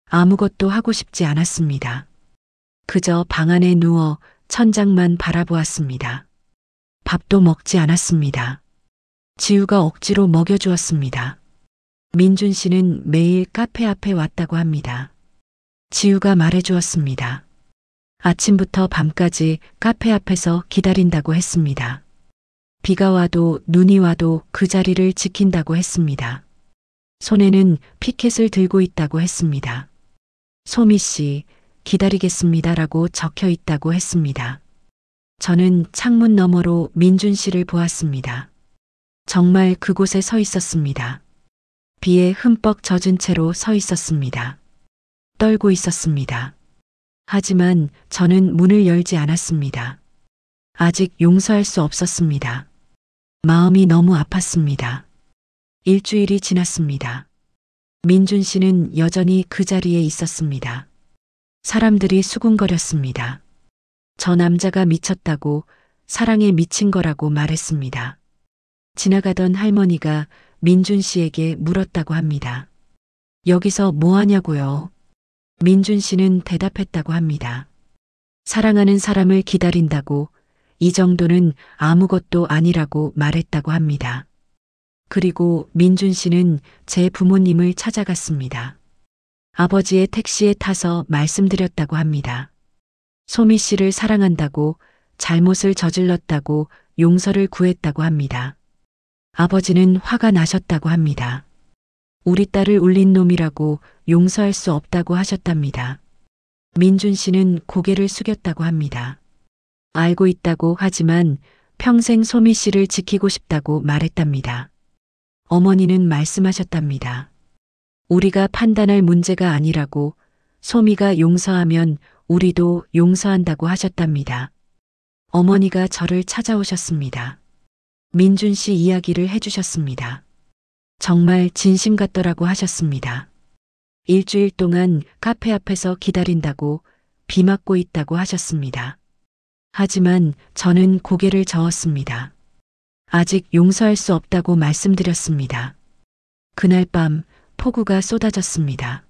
아무것도 하고 싶지 않았습니다. 그저 방 안에 누워 천장만 바라보았습니다. 밥도 먹지 않았습니다. 지우가 억지로 먹여주었습니다. 민준 씨는 매일 카페 앞에 왔다고 합니다. 지우가 말해주었습니다. 아침부터 밤까지 카페 앞에서 기다린다고 했습니다. 비가 와도 눈이 와도 그 자리를 지킨다고 했습니다. 손에는 피켓을 들고 있다고 했습니다. 소미 씨, 기다리겠습니다라고 적혀 있다고 했습니다. 저는 창문 너머로 민준 씨를 보았습니다. 정말 그곳에 서 있었습니다. 비에 흠뻑 젖은 채로 서 있었습니다. 떨고 있었습니다. 하지만 저는 문을 열지 않았습니다. 아직 용서할 수 없었습니다. 마음이 너무 아팠습니다. 일주일이 지났습니다. 민준 씨는 여전히 그 자리에 있었습니다. 사람들이 수군거렸습니다. 저 남자가 미쳤다고, 사랑에 미친 거라고 말했습니다. 지나가던 할머니가 민준 씨에게 물었다고 합니다. 여기서 뭐 하냐고요? 민준 씨는 대답했다고 합니다. 사랑하는 사람을 기다린다고, 이 정도는 아무것도 아니라고 말했다고 합니다. 그리고 민준 씨는 제 부모님을 찾아갔습니다. 아버지의 택시에 타서 말씀드렸다고 합니다. 소미 씨를 사랑한다고, 잘못을 저질렀다고 용서를 구했다고 합니다. 아버지는 화가 나셨다고 합니다. 우리 딸을 울린 놈이라고 용서할 수 없다고 하셨답니다. 민준 씨는 고개를 숙였다고 합니다. 알고 있다고 하지만 평생 소미 씨를 지키고 싶다고 말했답니다. 어머니는 말씀하셨답니다. 우리가 판단할 문제가 아니라고, 소미가 용서하면 우리도 용서한다고 하셨답니다. 어머니가 저를 찾아오셨습니다. 민준 씨 이야기를 해주셨습니다. 정말 진심 같더라고 하셨습니다. 일주일 동안 카페 앞에서 기다린다고, 비 맞고 있다고 하셨습니다. 하지만 저는 고개를 저었습니다. 아직 용서할 수 없다고 말씀드렸습니다. 그날 밤 폭우가 쏟아졌습니다.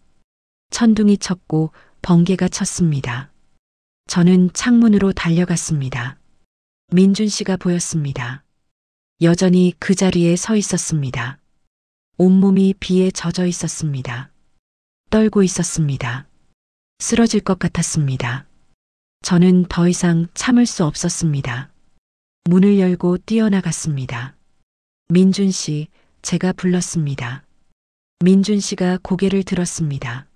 천둥이 쳤고 번개가 쳤습니다. 저는 창문으로 달려갔습니다. 민준 씨가 보였습니다. 여전히 그 자리에 서 있었습니다. 온몸이 비에 젖어 있었습니다. 떨고 있었습니다. 쓰러질 것 같았습니다. 저는 더 이상 참을 수 없었습니다. 문을 열고 뛰어나갔습니다. 민준 씨, 제가 불렀습니다. 민준 씨가 고개를 들었습니다.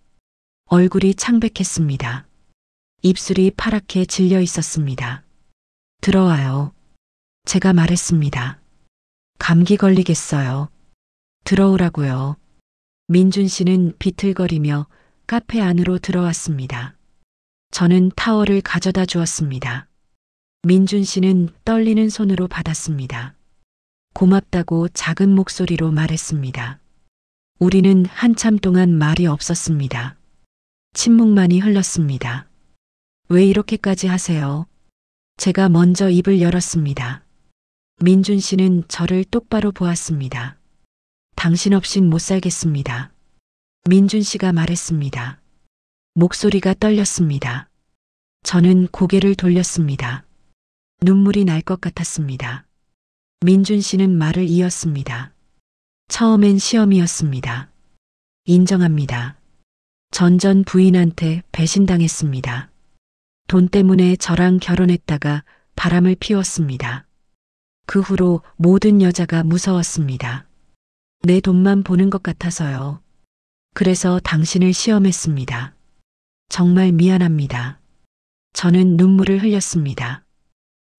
얼굴이 창백했습니다. 입술이 파랗게 질려 있었습니다. 들어와요. 제가 말했습니다. 감기 걸리겠어요. 들어오라고요. 민준 씨는 비틀거리며 카페 안으로 들어왔습니다. 저는 타월을 가져다 주었습니다. 민준 씨는 떨리는 손으로 받았습니다. 고맙다고 작은 목소리로 말했습니다. 우리는 한참 동안 말이 없었습니다. 침묵만이 흘렀습니다. 왜 이렇게까지 하세요? 제가 먼저 입을 열었습니다. 민준 씨는 저를 똑바로 보았습니다. 당신 없인 못 살겠습니다. 민준 씨가 말했습니다. 목소리가 떨렸습니다. 저는 고개를 돌렸습니다. 눈물이 날 것 같았습니다. 민준 씨는 말을 이었습니다. 처음엔 시험이었습니다. 인정합니다. 전 부인한테 배신당했습니다. 돈 때문에 저랑 결혼했다가 바람을 피웠습니다. 그 후로 모든 여자가 무서웠습니다. 내 돈만 보는 것 같아서요. 그래서 당신을 시험했습니다. 정말 미안합니다. 저는 눈물을 흘렸습니다.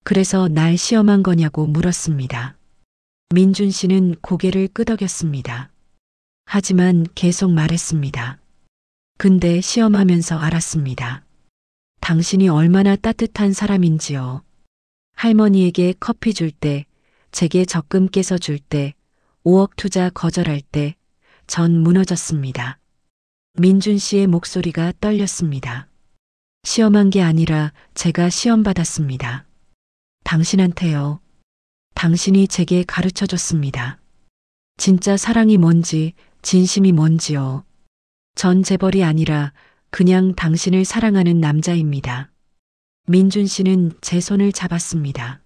그래서 날 시험한 거냐고 물었습니다. 민준 씨는 고개를 끄덕였습니다. 하지만 계속 말했습니다. 근데 시험하면서 알았습니다. 당신이 얼마나 따뜻한 사람인지요. 할머니에게 커피 줄 때, 제게 적금 깨서 줄 때, 5억 투자 거절할 때, 전 무너졌습니다. 민준 씨의 목소리가 떨렸습니다. 시험한 게 아니라 제가 시험받았습니다. 당신한테요. 당신이 제게 가르쳐 줬습니다. 진짜 사랑이 뭔지, 진심이 뭔지요. 전 재벌이 아니라 그냥 당신을 사랑하는 남자입니다. 민준 씨는 제 손을 잡았습니다.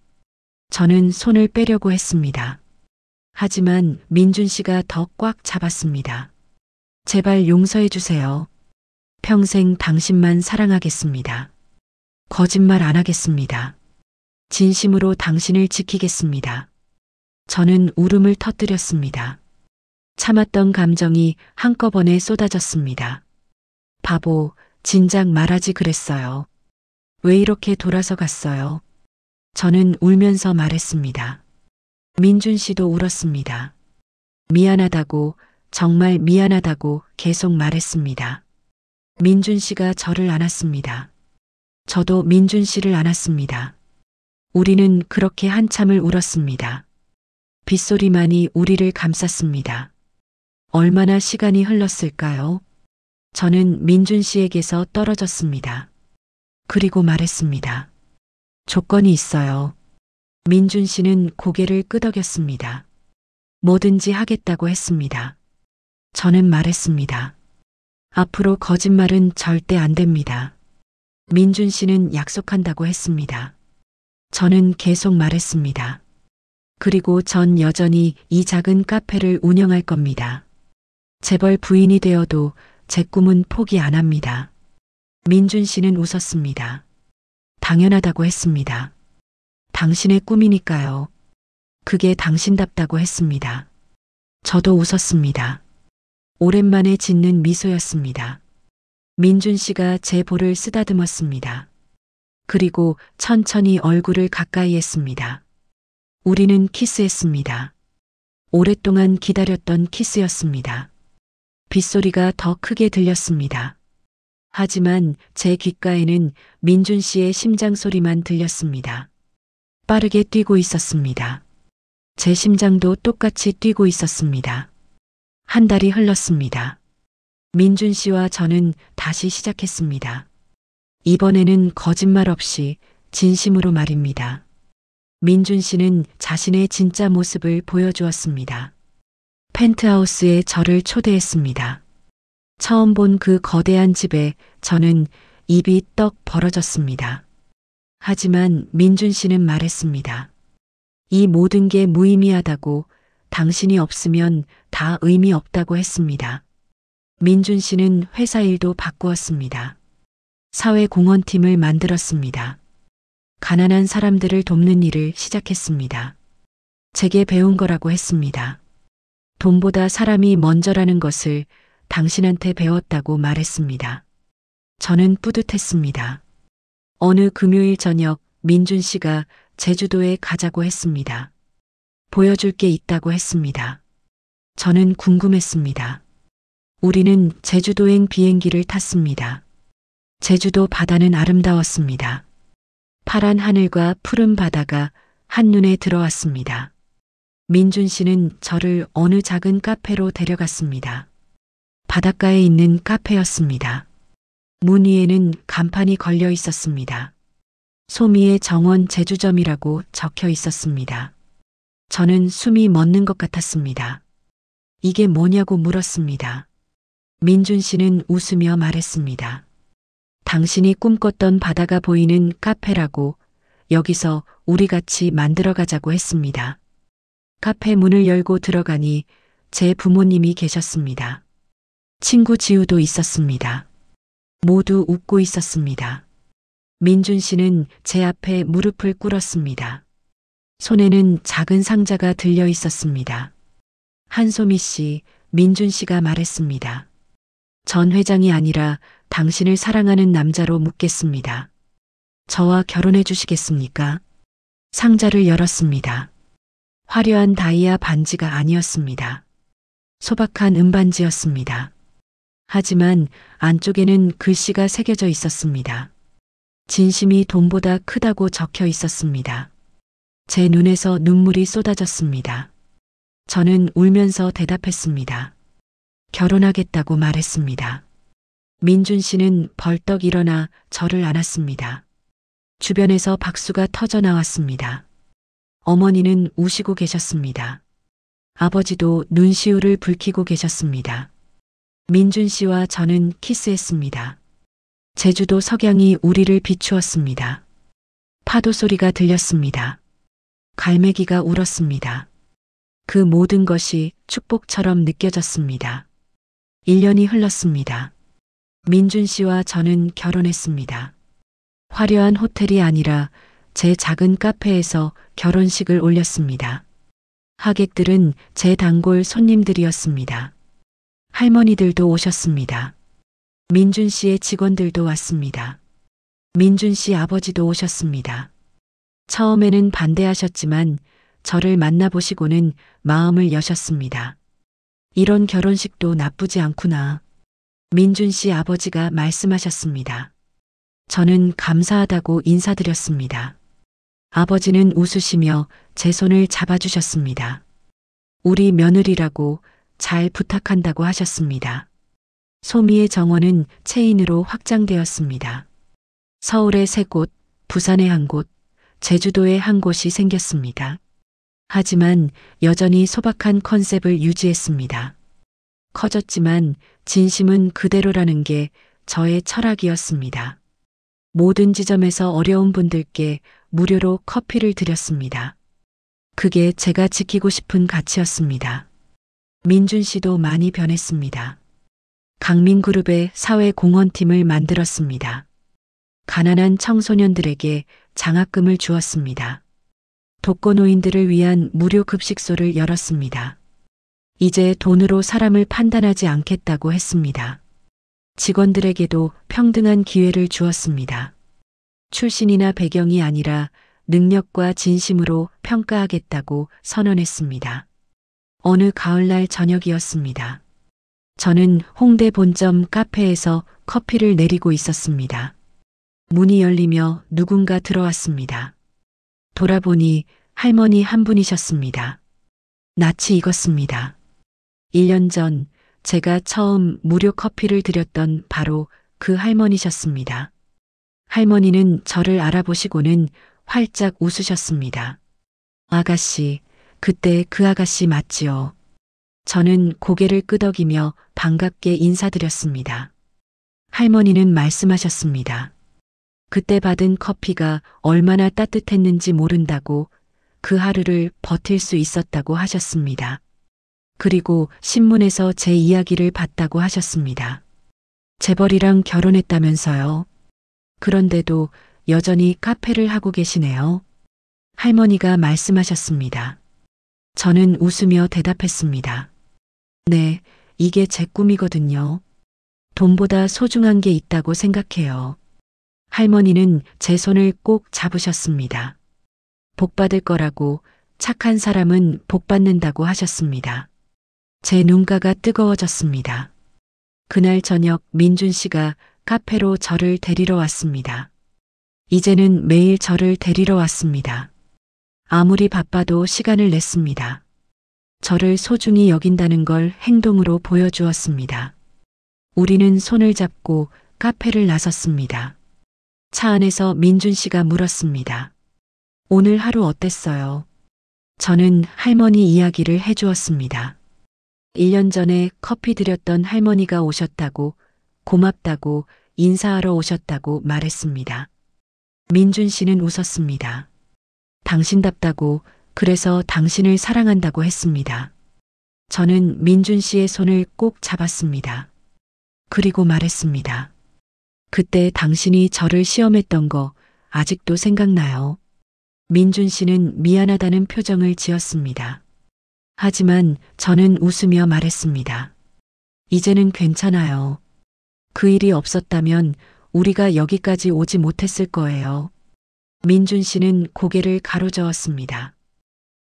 저는 손을 빼려고 했습니다. 하지만 민준 씨가 더 꽉 잡았습니다. 제발 용서해 주세요. 평생 당신만 사랑하겠습니다. 거짓말 안 하겠습니다. 진심으로 당신을 지키겠습니다. 저는 울음을 터뜨렸습니다. 참았던 감정이 한꺼번에 쏟아졌습니다. 바보, 진작 말하지 그랬어요. 왜 이렇게 돌아서 갔어요? 저는 울면서 말했습니다. 민준 씨도 울었습니다. 미안하다고, 정말 미안하다고 계속 말했습니다. 민준 씨가 저를 안았습니다. 저도 민준 씨를 안았습니다. 우리는 그렇게 한참을 울었습니다. 빗소리만이 우리를 감쌌습니다. 얼마나 시간이 흘렀을까요? 저는 민준 씨에게서 떨어졌습니다. 그리고 말했습니다. 조건이 있어요. 민준 씨는 고개를 끄덕였습니다. 뭐든지 하겠다고 했습니다. 저는 말했습니다. 앞으로 거짓말은 절대 안 됩니다. 민준 씨는 약속한다고 했습니다. 저는 계속 말했습니다. 그리고 전 여전히 이 작은 카페를 운영할 겁니다. 재벌 부인이 되어도 제 꿈은 포기 안 합니다. 민준 씨는 웃었습니다. 당연하다고 했습니다. 당신의 꿈이니까요. 그게 당신답다고 했습니다. 저도 웃었습니다. 오랜만에 짓는 미소였습니다. 민준 씨가 제 볼을 쓰다듬었습니다. 그리고 천천히 얼굴을 가까이 했습니다. 우리는 키스했습니다. 오랫동안 기다렸던 키스였습니다. 빗소리가 더 크게 들렸습니다. 하지만 제 귓가에는 민준 씨의 심장 소리만 들렸습니다. 빠르게 뛰고 있었습니다. 제 심장도 똑같이 뛰고 있었습니다. 한 달이 흘렀습니다. 민준 씨와 저는 다시 시작했습니다. 이번에는 거짓말 없이 진심으로 말입니다. 민준 씨는 자신의 진짜 모습을 보여주었습니다. 펜트하우스에 저를 초대했습니다. 처음 본 그 거대한 집에 저는 입이 떡 벌어졌습니다. 하지만 민준 씨는 말했습니다. 이 모든 게 무의미하다고, 당신이 없으면 다 의미 없다고 했습니다. 민준 씨는 회사 일도 바꾸었습니다. 사회공헌팀을 만들었습니다. 가난한 사람들을 돕는 일을 시작했습니다. 제게 배운 거라고 했습니다. 돈보다 사람이 먼저라는 것을 당신한테 배웠다고 말했습니다. 저는 뿌듯했습니다. 어느 금요일 저녁 민준 씨가 제주도에 가자고 했습니다. 보여줄 게 있다고 했습니다. 저는 궁금했습니다. 우리는 제주도행 비행기를 탔습니다. 제주도 바다는 아름다웠습니다. 파란 하늘과 푸른 바다가 한눈에 들어왔습니다. 민준 씨는 저를 어느 작은 카페로 데려갔습니다. 바닷가에 있는 카페였습니다. 문 위에는 간판이 걸려 있었습니다. 소미의 정원 제주점이라고 적혀 있었습니다. 저는 숨이 멎는 것 같았습니다. 이게 뭐냐고 물었습니다. 민준 씨는 웃으며 말했습니다. 당신이 꿈꿨던 바다가 보이는 카페라고, 여기서 우리 같이 만들어 가자고 했습니다. 카페 문을 열고 들어가니 제 부모님이 계셨습니다. 친구 지우도 있었습니다. 모두 웃고 있었습니다. 민준 씨는 제 앞에 무릎을 꿇었습니다. 손에는 작은 상자가 들려 있었습니다. 한소미 씨, 민준 씨가 말했습니다. 전 회장이 아니라 당신을 사랑하는 남자로 묻겠습니다. 저와 결혼해 주시겠습니까? 상자를 열었습니다. 화려한 다이아 반지가 아니었습니다. 소박한 은반지였습니다. 하지만 안쪽에는 글씨가 새겨져 있었습니다. 진심이 돈보다 크다고 적혀 있었습니다. 제 눈에서 눈물이 쏟아졌습니다. 저는 울면서 대답했습니다. 결혼하겠다고 말했습니다. 민준 씨는 벌떡 일어나 저를 안았습니다. 주변에서 박수가 터져 나왔습니다. 어머니는 우시고 계셨습니다. 아버지도 눈시울을 붉히고 계셨습니다. 민준 씨와 저는 키스했습니다. 제주도 석양이 우리를 비추었습니다. 파도 소리가 들렸습니다. 갈매기가 울었습니다. 그 모든 것이 축복처럼 느껴졌습니다. 1년이 흘렀습니다. 민준 씨와 저는 결혼했습니다. 화려한 호텔이 아니라 제 작은 카페에서 결혼식을 올렸습니다. 하객들은 제 단골 손님들이었습니다. 할머니들도 오셨습니다. 민준 씨의 직원들도 왔습니다. 민준 씨 아버지도 오셨습니다. 처음에는 반대하셨지만 저를 만나보시고는 마음을 여셨습니다. 이런 결혼식도 나쁘지 않구나. 민준 씨 아버지가 말씀하셨습니다. 저는 감사하다고 인사드렸습니다. 아버지는 웃으시며 제 손을 잡아주셨습니다. 우리 며느리라고 잘 부탁한다고 하셨습니다. 소미의 정원은 체인으로 확장되었습니다. 서울에 3곳, 부산에 1곳, 제주도에 1곳이 생겼습니다. 하지만 여전히 소박한 컨셉을 유지했습니다. 커졌지만 진심은 그대로라는 게 저의 철학이었습니다. 모든 지점에서 어려운 분들께 무료로 커피를 드렸습니다. 그게 제가 지키고 싶은 가치였습니다. 민준 씨도 많이 변했습니다. 강민그룹의 사회공헌팀을 만들었습니다. 가난한 청소년들에게 장학금을 주었습니다. 독거노인들을 위한 무료 급식소를 열었습니다. 이제 돈으로 사람을 판단하지 않겠다고 했습니다. 직원들에게도 평등한 기회를 주었습니다. 출신이나 배경이 아니라 능력과 진심으로 평가하겠다고 선언했습니다. 어느 가을날 저녁이었습니다. 저는 홍대 본점 카페에서 커피를 내리고 있었습니다. 문이 열리며 누군가 들어왔습니다. 돌아보니 할머니 한 분이셨습니다. 낯이 익었습니다. 1년 전 제가 처음 무료 커피를 드렸던 바로 그 할머니셨습니다. 할머니는 저를 알아보시고는 활짝 웃으셨습니다. 아가씨, 그때 그 아가씨 맞지요? 저는 고개를 끄덕이며 반갑게 인사드렸습니다. 할머니는 말씀하셨습니다. 그때 받은 커피가 얼마나 따뜻했는지 모른다고, 그 하루를 버틸 수 있었다고 하셨습니다. 그리고 신문에서 제 이야기를 봤다고 하셨습니다. 재벌이랑 결혼했다면서요. 그런데도 여전히 카페를 하고 계시네요. 할머니가 말씀하셨습니다. 저는 웃으며 대답했습니다. 네, 이게 제 꿈이거든요. 돈보다 소중한 게 있다고 생각해요. 할머니는 제 손을 꼭 잡으셨습니다. 복 받을 거라고, 착한 사람은 복 받는다고 하셨습니다. 제 눈가가 뜨거워졌습니다. 그날 저녁 민준 씨가 카페로 저를 데리러 왔습니다. 이제는 매일 저를 데리러 왔습니다. 아무리 바빠도 시간을 냈습니다. 저를 소중히 여긴다는 걸 행동으로 보여주었습니다. 우리는 손을 잡고 카페를 나섰습니다. 차 안에서 민준 씨가 물었습니다. 오늘 하루 어땠어요? 저는 할머니 이야기를 해주었습니다. 1년 전에 커피 드렸던 할머니가 오셨다고, 고맙다고, 인사하러 오셨다고 말했습니다. 민준 씨는 웃었습니다. 당신답다고, 그래서 당신을 사랑한다고 했습니다. 저는 민준 씨의 손을 꼭 잡았습니다. 그리고 말했습니다. 그때 당신이 저를 시험했던 거 아직도 생각나요? 민준 씨는 미안하다는 표정을 지었습니다. 하지만 저는 웃으며 말했습니다. 이제는 괜찮아요. 그 일이 없었다면 우리가 여기까지 오지 못했을 거예요. 민준 씨는 고개를 가로저었습니다.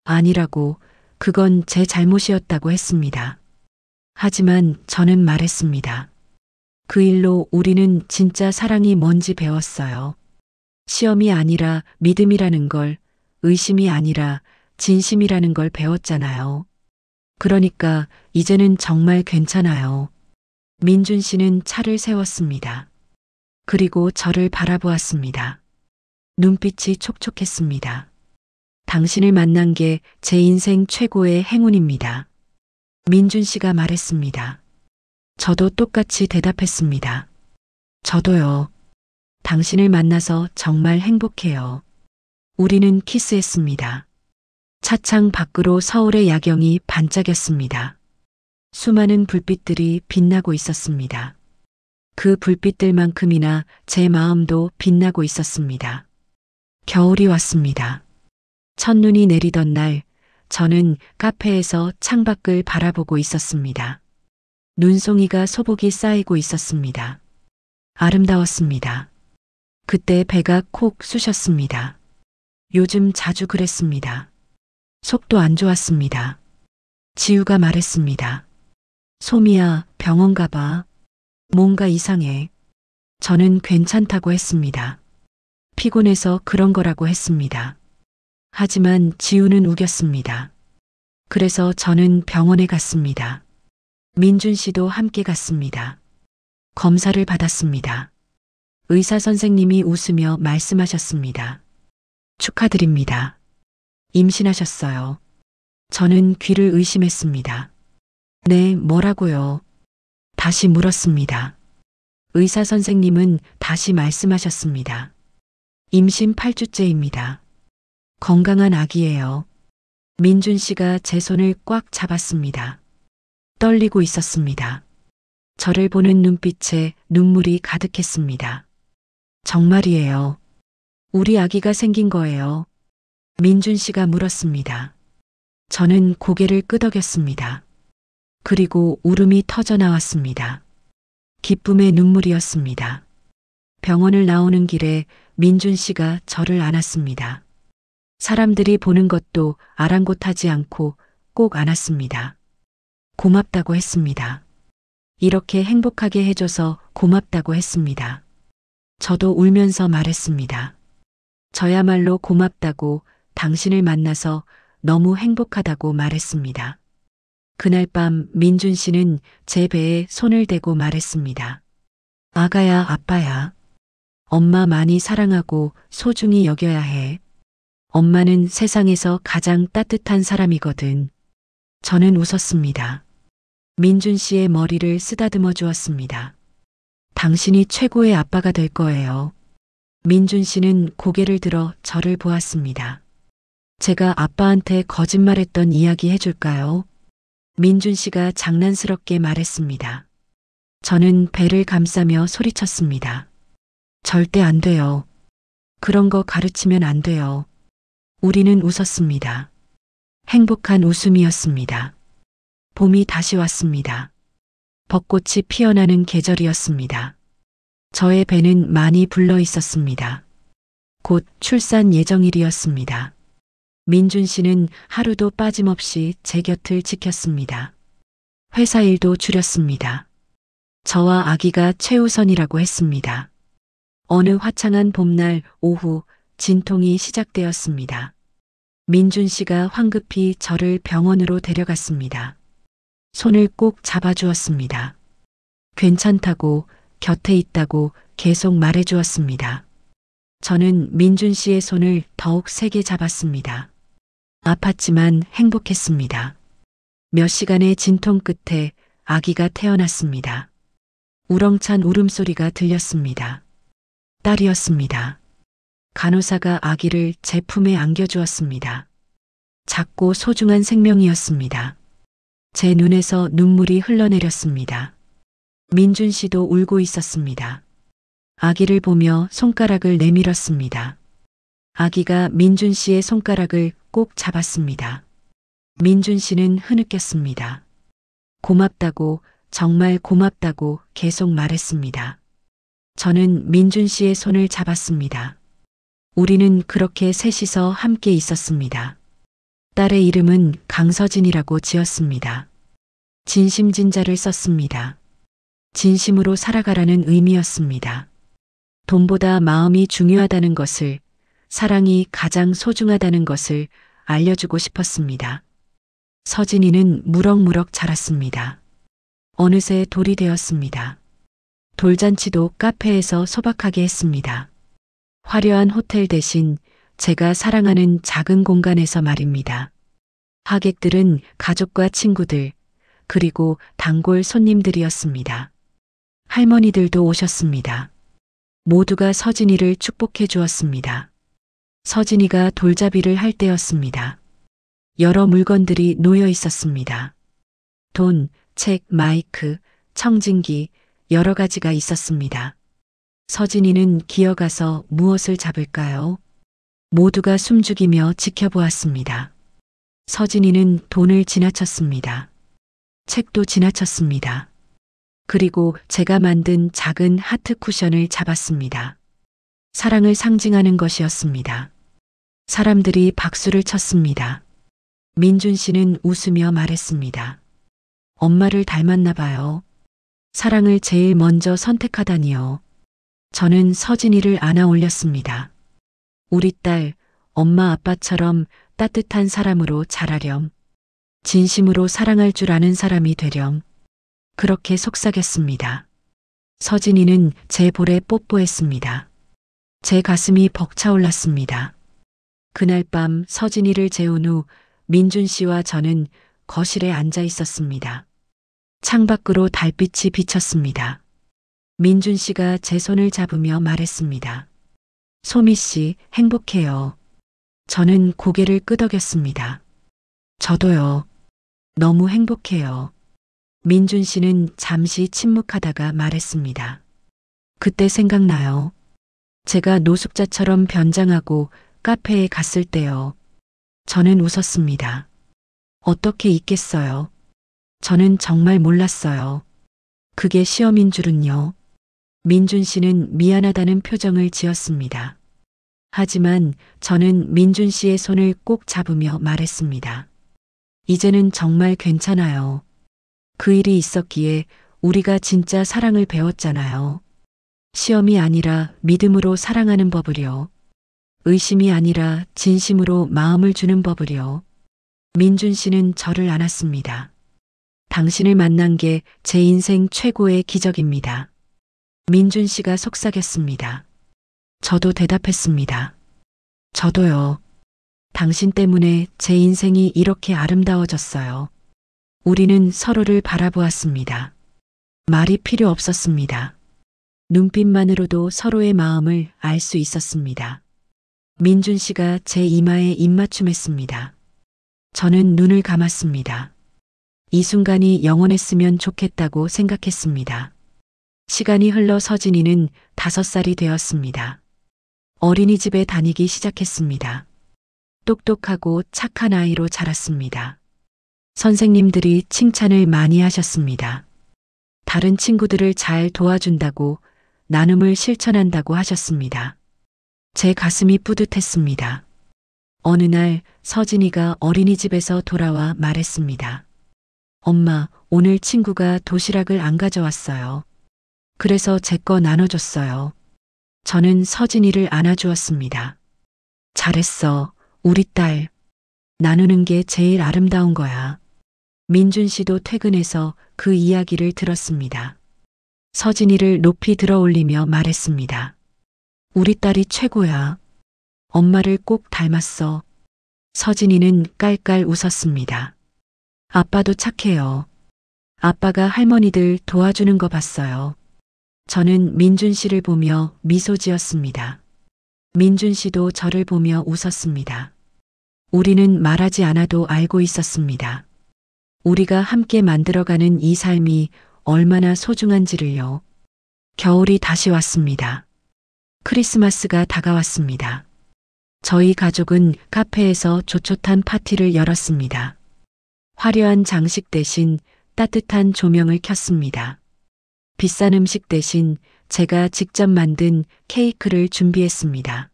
아니라고, 그건 제 잘못이었다고 했습니다. 하지만 저는 말했습니다. 그 일로 우리는 진짜 사랑이 뭔지 배웠어요. 시험이 아니라 믿음이라는 걸, 의심이 아니라 진심이라는 걸 배웠잖아요. 그러니까 이제는 정말 괜찮아요. 민준 씨는 차를 세웠습니다. 그리고 저를 바라보았습니다. 눈빛이 촉촉했습니다. 당신을 만난 게 제 인생 최고의 행운입니다. 민준 씨가 말했습니다. 저도 똑같이 대답했습니다. 저도요. 당신을 만나서 정말 행복해요. 우리는 키스했습니다. 차창 밖으로 서울의 야경이 반짝였습니다. 수많은 불빛들이 빛나고 있었습니다. 그 불빛들만큼이나 제 마음도 빛나고 있었습니다. 겨울이 왔습니다. 첫눈이 내리던 날, 저는 카페에서 창밖을 바라보고 있었습니다. 눈송이가 소복이 쌓이고 있었습니다. 아름다웠습니다. 그때 배가 콕 쑤셨습니다. 요즘 자주 그랬습니다. 속도 안 좋았습니다. 지우가 말했습니다. 소미야, 병원 가봐. 뭔가 이상해. 저는 괜찮다고 했습니다. 피곤해서 그런 거라고 했습니다. 하지만 지우는 우겼습니다. 그래서 저는 병원에 갔습니다. 민준 씨도 함께 갔습니다. 검사를 받았습니다. 의사 선생님이 웃으며 말씀하셨습니다. 축하드립니다. 임신하셨어요. 저는 귀를 의심했습니다. 네, 뭐라고요? 다시 물었습니다. 의사 선생님은 다시 말씀하셨습니다. 임신 8주째입니다. 건강한 아기예요. 민준 씨가 제 손을 꽉 잡았습니다. 떨리고 있었습니다. 저를 보는 눈빛에 눈물이 가득했습니다. 정말이에요. 우리 아기가 생긴 거예요. 민준 씨가 물었습니다. 저는 고개를 끄덕였습니다. 그리고 울음이 터져 나왔습니다. 기쁨의 눈물이었습니다. 병원을 나오는 길에 민준 씨가 저를 안았습니다. 사람들이 보는 것도 아랑곳하지 않고 꼭 안았습니다. 고맙다고 했습니다. 이렇게 행복하게 해줘서 고맙다고 했습니다. 저도 울면서 말했습니다. 저야말로 고맙다고, 당신을 만나서 너무 행복하다고 말했습니다. 그날 밤 민준 씨는 제 배에 손을 대고 말했습니다. 아가야, 아빠야. 엄마 많이 사랑하고 소중히 여겨야 해. 엄마는 세상에서 가장 따뜻한 사람이거든. 저는 웃었습니다. 민준 씨의 머리를 쓰다듬어 주었습니다. 당신이 최고의 아빠가 될 거예요. 민준 씨는 고개를 들어 저를 보았습니다. 제가 아빠한테 거짓말했던 이야기 해줄까요? 민준 씨가 장난스럽게 말했습니다. 저는 배를 감싸며 소리쳤습니다. 절대 안 돼요. 그런 거 가르치면 안 돼요. 우리는 웃었습니다. 행복한 웃음이었습니다. 봄이 다시 왔습니다. 벚꽃이 피어나는 계절이었습니다. 저의 배는 많이 불러 있었습니다. 곧 출산 예정일이었습니다. 민준 씨는 하루도 빠짐없이 제 곁을 지켰습니다. 회사 일도 줄였습니다. 저와 아기가 최우선이라고 했습니다. 어느 화창한 봄날 오후 진통이 시작되었습니다. 민준 씨가 황급히 저를 병원으로 데려갔습니다. 손을 꼭 잡아주었습니다. 괜찮다고, 곁에 있다고 계속 말해주었습니다. 저는 민준 씨의 손을 더욱 세게 잡았습니다. 아팠지만 행복했습니다. 몇 시간의 진통 끝에 아기가 태어났습니다. 우렁찬 울음소리가 들렸습니다. 딸이었습니다. 간호사가 아기를 제 품에 안겨주었습니다. 작고 소중한 생명이었습니다. 제 눈에서 눈물이 흘러내렸습니다. 민준 씨도 울고 있었습니다. 아기를 보며 손가락을 내밀었습니다. 아기가 민준 씨의 손가락을 꼭 잡았습니다. 민준 씨는 흐느꼈습니다. 고맙다고, 정말 고맙다고 계속 말했습니다. 저는 민준 씨의 손을 잡았습니다. 우리는 그렇게 셋이서 함께 있었습니다. 딸의 이름은 강서진이라고 지었습니다. 진심진자를 썼습니다. 진심으로 살아가라는 의미였습니다. 돈보다 마음이 중요하다는 것을, 사랑이 가장 소중하다는 것을 알려주고 싶었습니다. 서진이는 무럭무럭 자랐습니다. 어느새 돌이 되었습니다. 돌잔치도 카페에서 소박하게 했습니다. 화려한 호텔 대신 제가 사랑하는 작은 공간에서 말입니다. 하객들은 가족과 친구들, 그리고 단골 손님들이었습니다. 할머니들도 오셨습니다. 모두가 서진이를 축복해 주었습니다. 서진이가 돌잡이를 할 때였습니다. 여러 물건들이 놓여 있었습니다. 돈, 책, 마이크, 청진기, 여러 가지가 있었습니다. 서진이는 기어가서 무엇을 잡을까요? 모두가 숨죽이며 지켜보았습니다. 서진이는 돈을 지나쳤습니다. 책도 지나쳤습니다. 그리고 제가 만든 작은 하트 쿠션을 잡았습니다. 사랑을 상징하는 것이었습니다. 사람들이 박수를 쳤습니다. 민준 씨는 웃으며 말했습니다. 엄마를 닮았나 봐요. 사랑을 제일 먼저 선택하다니요. 저는 서진이를 안아 올렸습니다. 우리 딸, 엄마 아빠처럼 따뜻한 사람으로 자라렴. 진심으로 사랑할 줄 아는 사람이 되렴. 그렇게 속삭였습니다. 서진이는 제 볼에 뽀뽀했습니다. 제 가슴이 벅차올랐습니다. 그날 밤 서진이를 재운 후 민준 씨와 저는 거실에 앉아 있었습니다. 창밖으로 달빛이 비쳤습니다. 민준 씨가 제 손을 잡으며 말했습니다. 소미 씨, 행복해요. 저는 고개를 끄덕였습니다. 저도요. 너무 행복해요. 민준 씨는 잠시 침묵하다가 말했습니다. 그때 생각나요. 제가 노숙자처럼 변장하고 카페에 갔을 때요. 저는 웃었습니다. 어떻게 있겠어요? 저는 정말 몰랐어요. 그게 시험인 줄은요. 민준 씨는 미안하다는 표정을 지었습니다. 하지만 저는 민준 씨의 손을 꼭 잡으며 말했습니다. 이제는 정말 괜찮아요. 그 일이 있었기에 우리가 진짜 사랑을 배웠잖아요. 시험이 아니라 믿음으로 사랑하는 법을요. 의심이 아니라 진심으로 마음을 주는 법을요. 민준 씨는 저를 안았습니다. 당신을 만난 게 제 인생 최고의 기적입니다. 민준 씨가 속삭였습니다. 저도 대답했습니다. 저도요. 당신 때문에 제 인생이 이렇게 아름다워졌어요. 우리는 서로를 바라보았습니다. 말이 필요 없었습니다. 눈빛만으로도 서로의 마음을 알 수 있었습니다. 민준 씨가 제 이마에 입맞춤했습니다. 저는 눈을 감았습니다. 이 순간이 영원했으면 좋겠다고 생각했습니다. 시간이 흘러 서진이는 5살이 되었습니다. 어린이집에 다니기 시작했습니다. 똑똑하고 착한 아이로 자랐습니다. 선생님들이 칭찬을 많이 하셨습니다. 다른 친구들을 잘 도와준다고, 나눔을 실천한다고 하셨습니다. 제 가슴이 뿌듯했습니다. 어느 날 서진이가 어린이집에서 돌아와 말했습니다. 엄마, 오늘 친구가 도시락을 안 가져왔어요. 그래서 제 거 나눠줬어요. 저는 서진이를 안아주었습니다. 잘했어, 우리 딸. 나누는 게 제일 아름다운 거야. 민준 씨도 퇴근해서 그 이야기를 들었습니다. 서진이를 높이 들어올리며 말했습니다. 우리 딸이 최고야. 엄마를 꼭 닮았어. 서진이는 깔깔 웃었습니다. 아빠도 착해요. 아빠가 할머니들 도와주는 거 봤어요. 저는 민준 씨를 보며 미소 지었습니다. 민준 씨도 저를 보며 웃었습니다. 우리는 말하지 않아도 알고 있었습니다. 우리가 함께 만들어가는 이 삶이 얼마나 소중한지를요. 겨울이 다시 왔습니다. 크리스마스가 다가왔습니다. 저희 가족은 카페에서 조촐한 파티를 열었습니다. 화려한 장식 대신 따뜻한 조명을 켰습니다. 비싼 음식 대신 제가 직접 만든 케이크를 준비했습니다.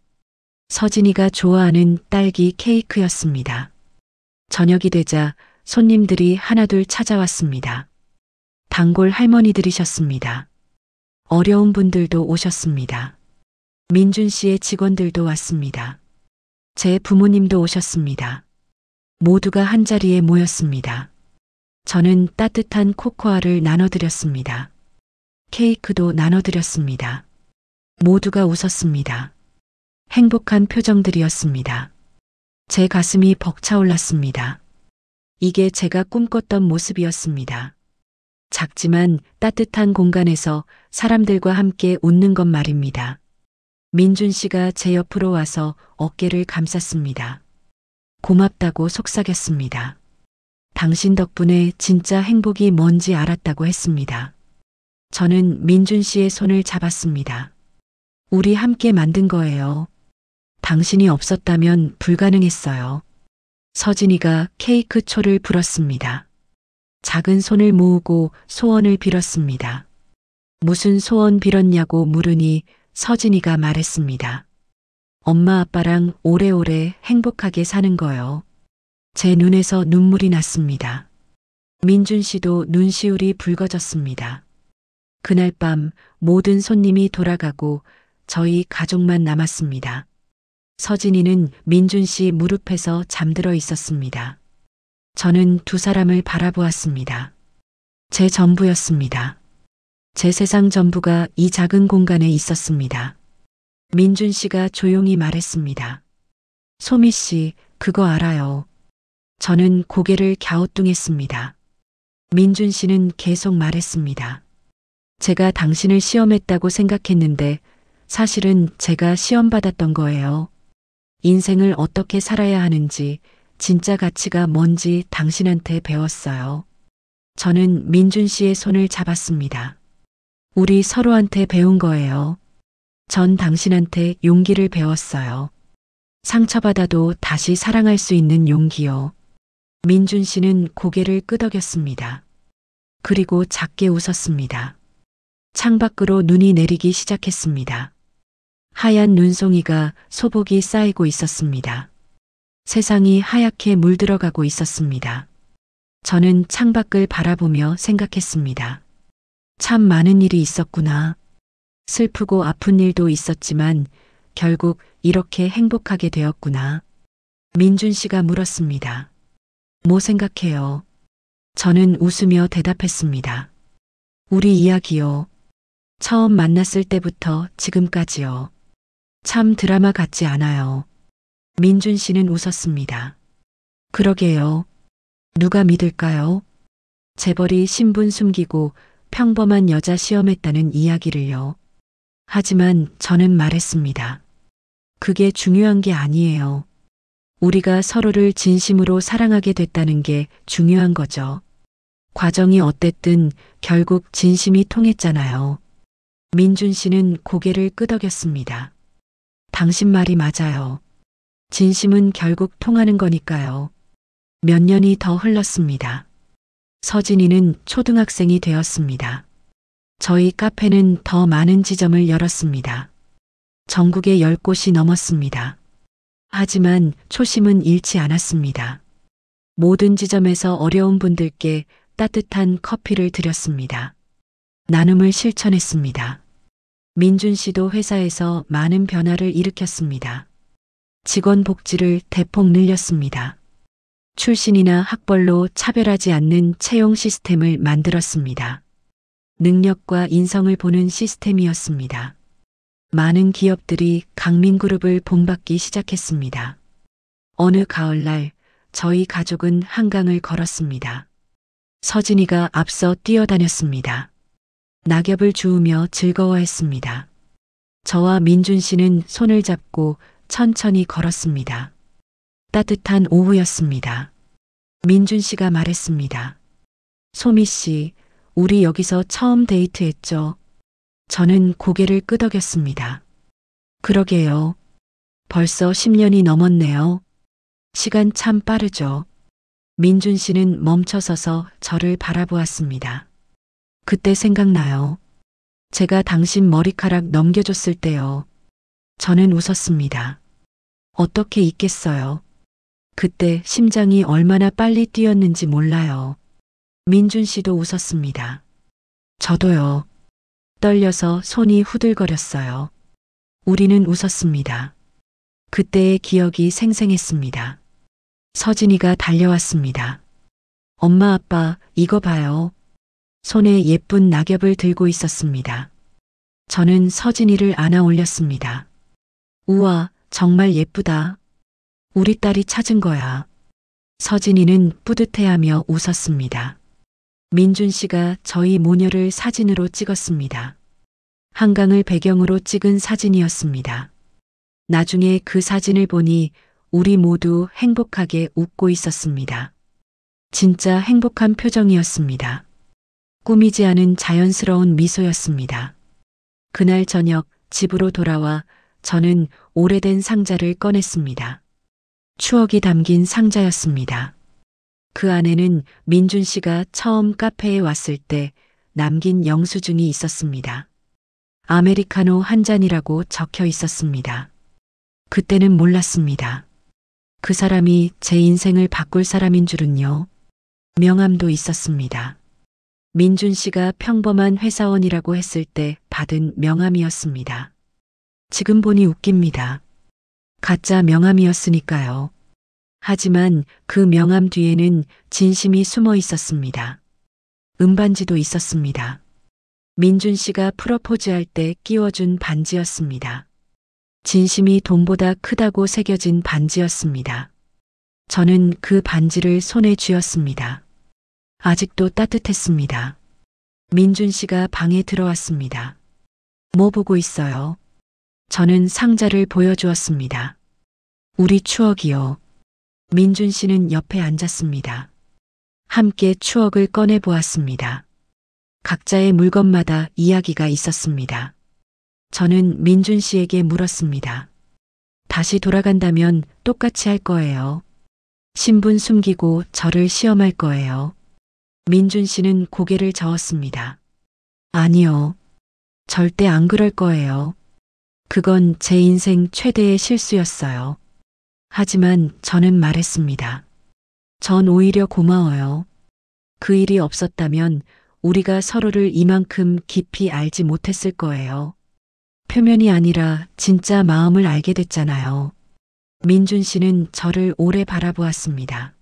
서진이가 좋아하는 딸기 케이크였습니다. 저녁이 되자 손님들이 하나둘 찾아왔습니다. 단골 할머니들이셨습니다. 어려운 분들도 오셨습니다. 민준 씨의 직원들도 왔습니다. 제 부모님도 오셨습니다. 모두가 한자리에 모였습니다. 저는 따뜻한 코코아를 나눠드렸습니다. 케이크도 나눠드렸습니다. 모두가 웃었습니다. 행복한 표정들이었습니다. 제 가슴이 벅차올랐습니다. 이게 제가 꿈꿨던 모습이었습니다. 작지만 따뜻한 공간에서 사람들과 함께 웃는 것 말입니다. 민준 씨가 제 옆으로 와서 어깨를 감쌌습니다. 고맙다고 속삭였습니다. 당신 덕분에 진짜 행복이 뭔지 알았다고 했습니다. 저는 민준 씨의 손을 잡았습니다. 우리 함께 만든 거예요. 당신이 없었다면 불가능했어요. 서진이가 케이크 초를 불었습니다. 작은 손을 모으고 소원을 빌었습니다. 무슨 소원 빌었냐고 물으니 서진이가 말했습니다. 엄마 아빠랑 오래오래 행복하게 사는 거요. 제 눈에서 눈물이 났습니다. 민준 씨도 눈시울이 붉어졌습니다. 그날 밤 모든 손님이 돌아가고 저희 가족만 남았습니다. 서진이는 민준 씨 무릎에서 잠들어 있었습니다. 저는 두 사람을 바라보았습니다. 제 전부였습니다. 제 세상 전부가 이 작은 공간에 있었습니다. 민준 씨가 조용히 말했습니다. 소미 씨, 그거 알아요. 저는 고개를 갸우뚱했습니다. 민준 씨는 계속 말했습니다. 제가 당신을 시험했다고 생각했는데 사실은 제가 시험받았던 거예요. 인생을 어떻게 살아야 하는지, 진짜 가치가 뭔지 당신한테 배웠어요. 저는 민준 씨의 손을 잡았습니다. 우리 서로한테 배운 거예요. 전 당신한테 용기를 배웠어요. 상처받아도 다시 사랑할 수 있는 용기요. 민준 씨는 고개를 끄덕였습니다. 그리고 작게 웃었습니다. 창밖으로 눈이 내리기 시작했습니다. 하얀 눈송이가 소복이 쌓이고 있었습니다. 세상이 하얗게 물들어가고 있었습니다. 저는 창밖을 바라보며 생각했습니다. 참 많은 일이 있었구나. 슬프고 아픈 일도 있었지만 결국 이렇게 행복하게 되었구나. 민준 씨가 물었습니다. 뭐 생각해요? 저는 웃으며 대답했습니다. 우리 이야기요. 처음 만났을 때부터 지금까지요. 참 드라마 같지 않아요. 민준 씨는 웃었습니다. 그러게요. 누가 믿을까요? 재벌이 신분 숨기고 평범한 여자 시험했다는 이야기를요. 하지만 저는 말했습니다. 그게 중요한 게 아니에요. 우리가 서로를 진심으로 사랑하게 됐다는 게 중요한 거죠. 과정이 어땠든 결국 진심이 통했잖아요. 민준 씨는 고개를 끄덕였습니다. 당신 말이 맞아요. 진심은 결국 통하는 거니까요. 몇 년이 더 흘렀습니다. 서진이는 초등학생이 되었습니다. 저희 카페는 더 많은 지점을 열었습니다. 전국에 10곳이 넘었습니다. 하지만 초심은 잃지 않았습니다. 모든 지점에서 어려운 분들께 따뜻한 커피를 드렸습니다. 나눔을 실천했습니다. 민준 씨도 회사에서 많은 변화를 일으켰습니다. 직원 복지를 대폭 늘렸습니다. 출신이나 학벌로 차별하지 않는 채용 시스템을 만들었습니다. 능력과 인성을 보는 시스템이었습니다. 많은 기업들이 강민그룹을 본받기 시작했습니다. 어느 가을날 저희 가족은 한강을 걸었습니다. 서진이가 앞서 뛰어다녔습니다. 낙엽을 주우며 즐거워했습니다. 저와 민준 씨는 손을 잡고 천천히 걸었습니다. 따뜻한 오후였습니다. 민준 씨가 말했습니다. 소미 씨, 우리 여기서 처음 데이트했죠? 저는 고개를 끄덕였습니다. 그러게요. 벌써 10년이 넘었네요. 시간 참 빠르죠. 민준 씨는 멈춰서서 저를 바라보았습니다. 그때 생각나요. 제가 당신 머리카락 넘겨줬을 때요. 저는 웃었습니다. 어떻게 잊겠어요. 그때 심장이 얼마나 빨리 뛰었는지 몰라요. 민준 씨도 웃었습니다. 저도요. 떨려서 손이 후들거렸어요. 우리는 웃었습니다. 그때의 기억이 생생했습니다. 서진이가 달려왔습니다. 엄마 아빠 이거 봐요. 손에 예쁜 낙엽을 들고 있었습니다. 저는 서진이를 안아 올렸습니다. 우와, 정말 예쁘다. 우리 딸이 찾은 거야. 서진이는 뿌듯해하며 웃었습니다. 민준 씨가 저희 모녀를 사진으로 찍었습니다. 한강을 배경으로 찍은 사진이었습니다. 나중에 그 사진을 보니 우리 모두 행복하게 웃고 있었습니다. 진짜 행복한 표정이었습니다. 꾸미지 않은 자연스러운 미소였습니다. 그날 저녁 집으로 돌아와 저는 오래된 상자를 꺼냈습니다. 추억이 담긴 상자였습니다. 그 안에는 민준 씨가 처음 카페에 왔을 때 남긴 영수증이 있었습니다. 아메리카노 한 잔이라고 적혀 있었습니다. 그때는 몰랐습니다. 그 사람이 제 인생을 바꿀 사람인 줄은요. 명함도 있었습니다. 민준 씨가 평범한 회사원이라고 했을 때 받은 명함이었습니다. 지금 보니 웃깁니다. 가짜 명함이었으니까요. 하지만 그 명함 뒤에는 진심이 숨어 있었습니다. 은반지도 있었습니다. 민준 씨가 프로포즈할 때 끼워준 반지였습니다. 진심이 돈보다 크다고 새겨진 반지였습니다. 저는 그 반지를 손에 쥐었습니다. 아직도 따뜻했습니다. 민준 씨가 방에 들어왔습니다. 뭐 보고 있어요? 저는 상자를 보여주었습니다. 우리 추억이요. 민준 씨는 옆에 앉았습니다. 함께 추억을 꺼내 보았습니다. 각자의 물건마다 이야기가 있었습니다. 저는 민준 씨에게 물었습니다. 다시 돌아간다면 똑같이 할 거예요. 신분 숨기고 저를 시험할 거예요. 민준 씨는 고개를 저었습니다. 아니요. 절대 안 그럴 거예요. 그건 제 인생 최대의 실수였어요. 하지만 저는 말했습니다. 전 오히려 고마워요. 그 일이 없었다면 우리가 서로를 이만큼 깊이 알지 못했을 거예요. 표면이 아니라 진짜 마음을 알게 됐잖아요. 민준 씨는 저를 오래 바라보았습니다.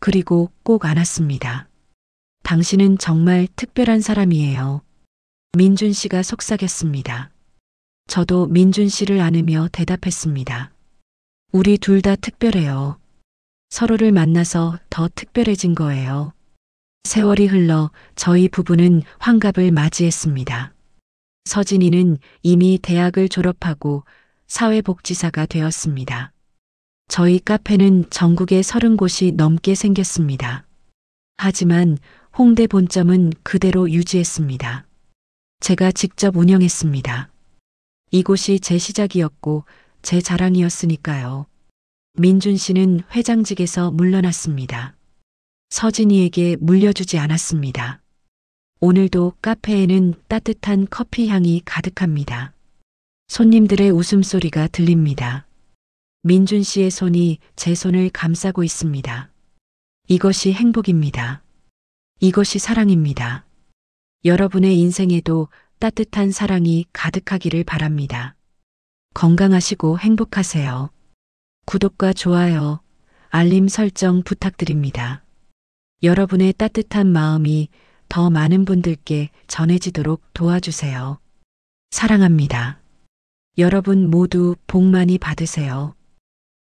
그리고 꼭 안았습니다. 당신은 정말 특별한 사람이에요. 민준 씨가 속삭였습니다. 저도 민준 씨를 안으며 대답했습니다. 우리 둘 다 특별해요. 서로를 만나서 더 특별해진 거예요. 세월이 흘러 저희 부부는 환갑을 맞이했습니다. 서진이는 이미 대학을 졸업하고 사회복지사가 되었습니다. 저희 카페는 전국에 30곳이 넘게 생겼습니다. 하지만 홍대 본점은 그대로 유지했습니다. 제가 직접 운영했습니다. 이곳이 제 시작이었고 제 자랑이었으니까요. 민준 씨는 회장직에서 물러났습니다. 서진이에게 물려주지 않았습니다. 오늘도 카페에는 따뜻한 커피 향이 가득합니다. 손님들의 웃음소리가 들립니다. 민준 씨의 손이 제 손을 감싸고 있습니다. 이것이 행복입니다. 이것이 사랑입니다. 여러분의 인생에도 따뜻한 사랑이 가득하기를 바랍니다. 건강하시고 행복하세요. 구독과 좋아요, 알림 설정 부탁드립니다. 여러분의 따뜻한 마음이 더 많은 분들께 전해지도록 도와주세요. 사랑합니다. 여러분 모두 복 많이 받으세요.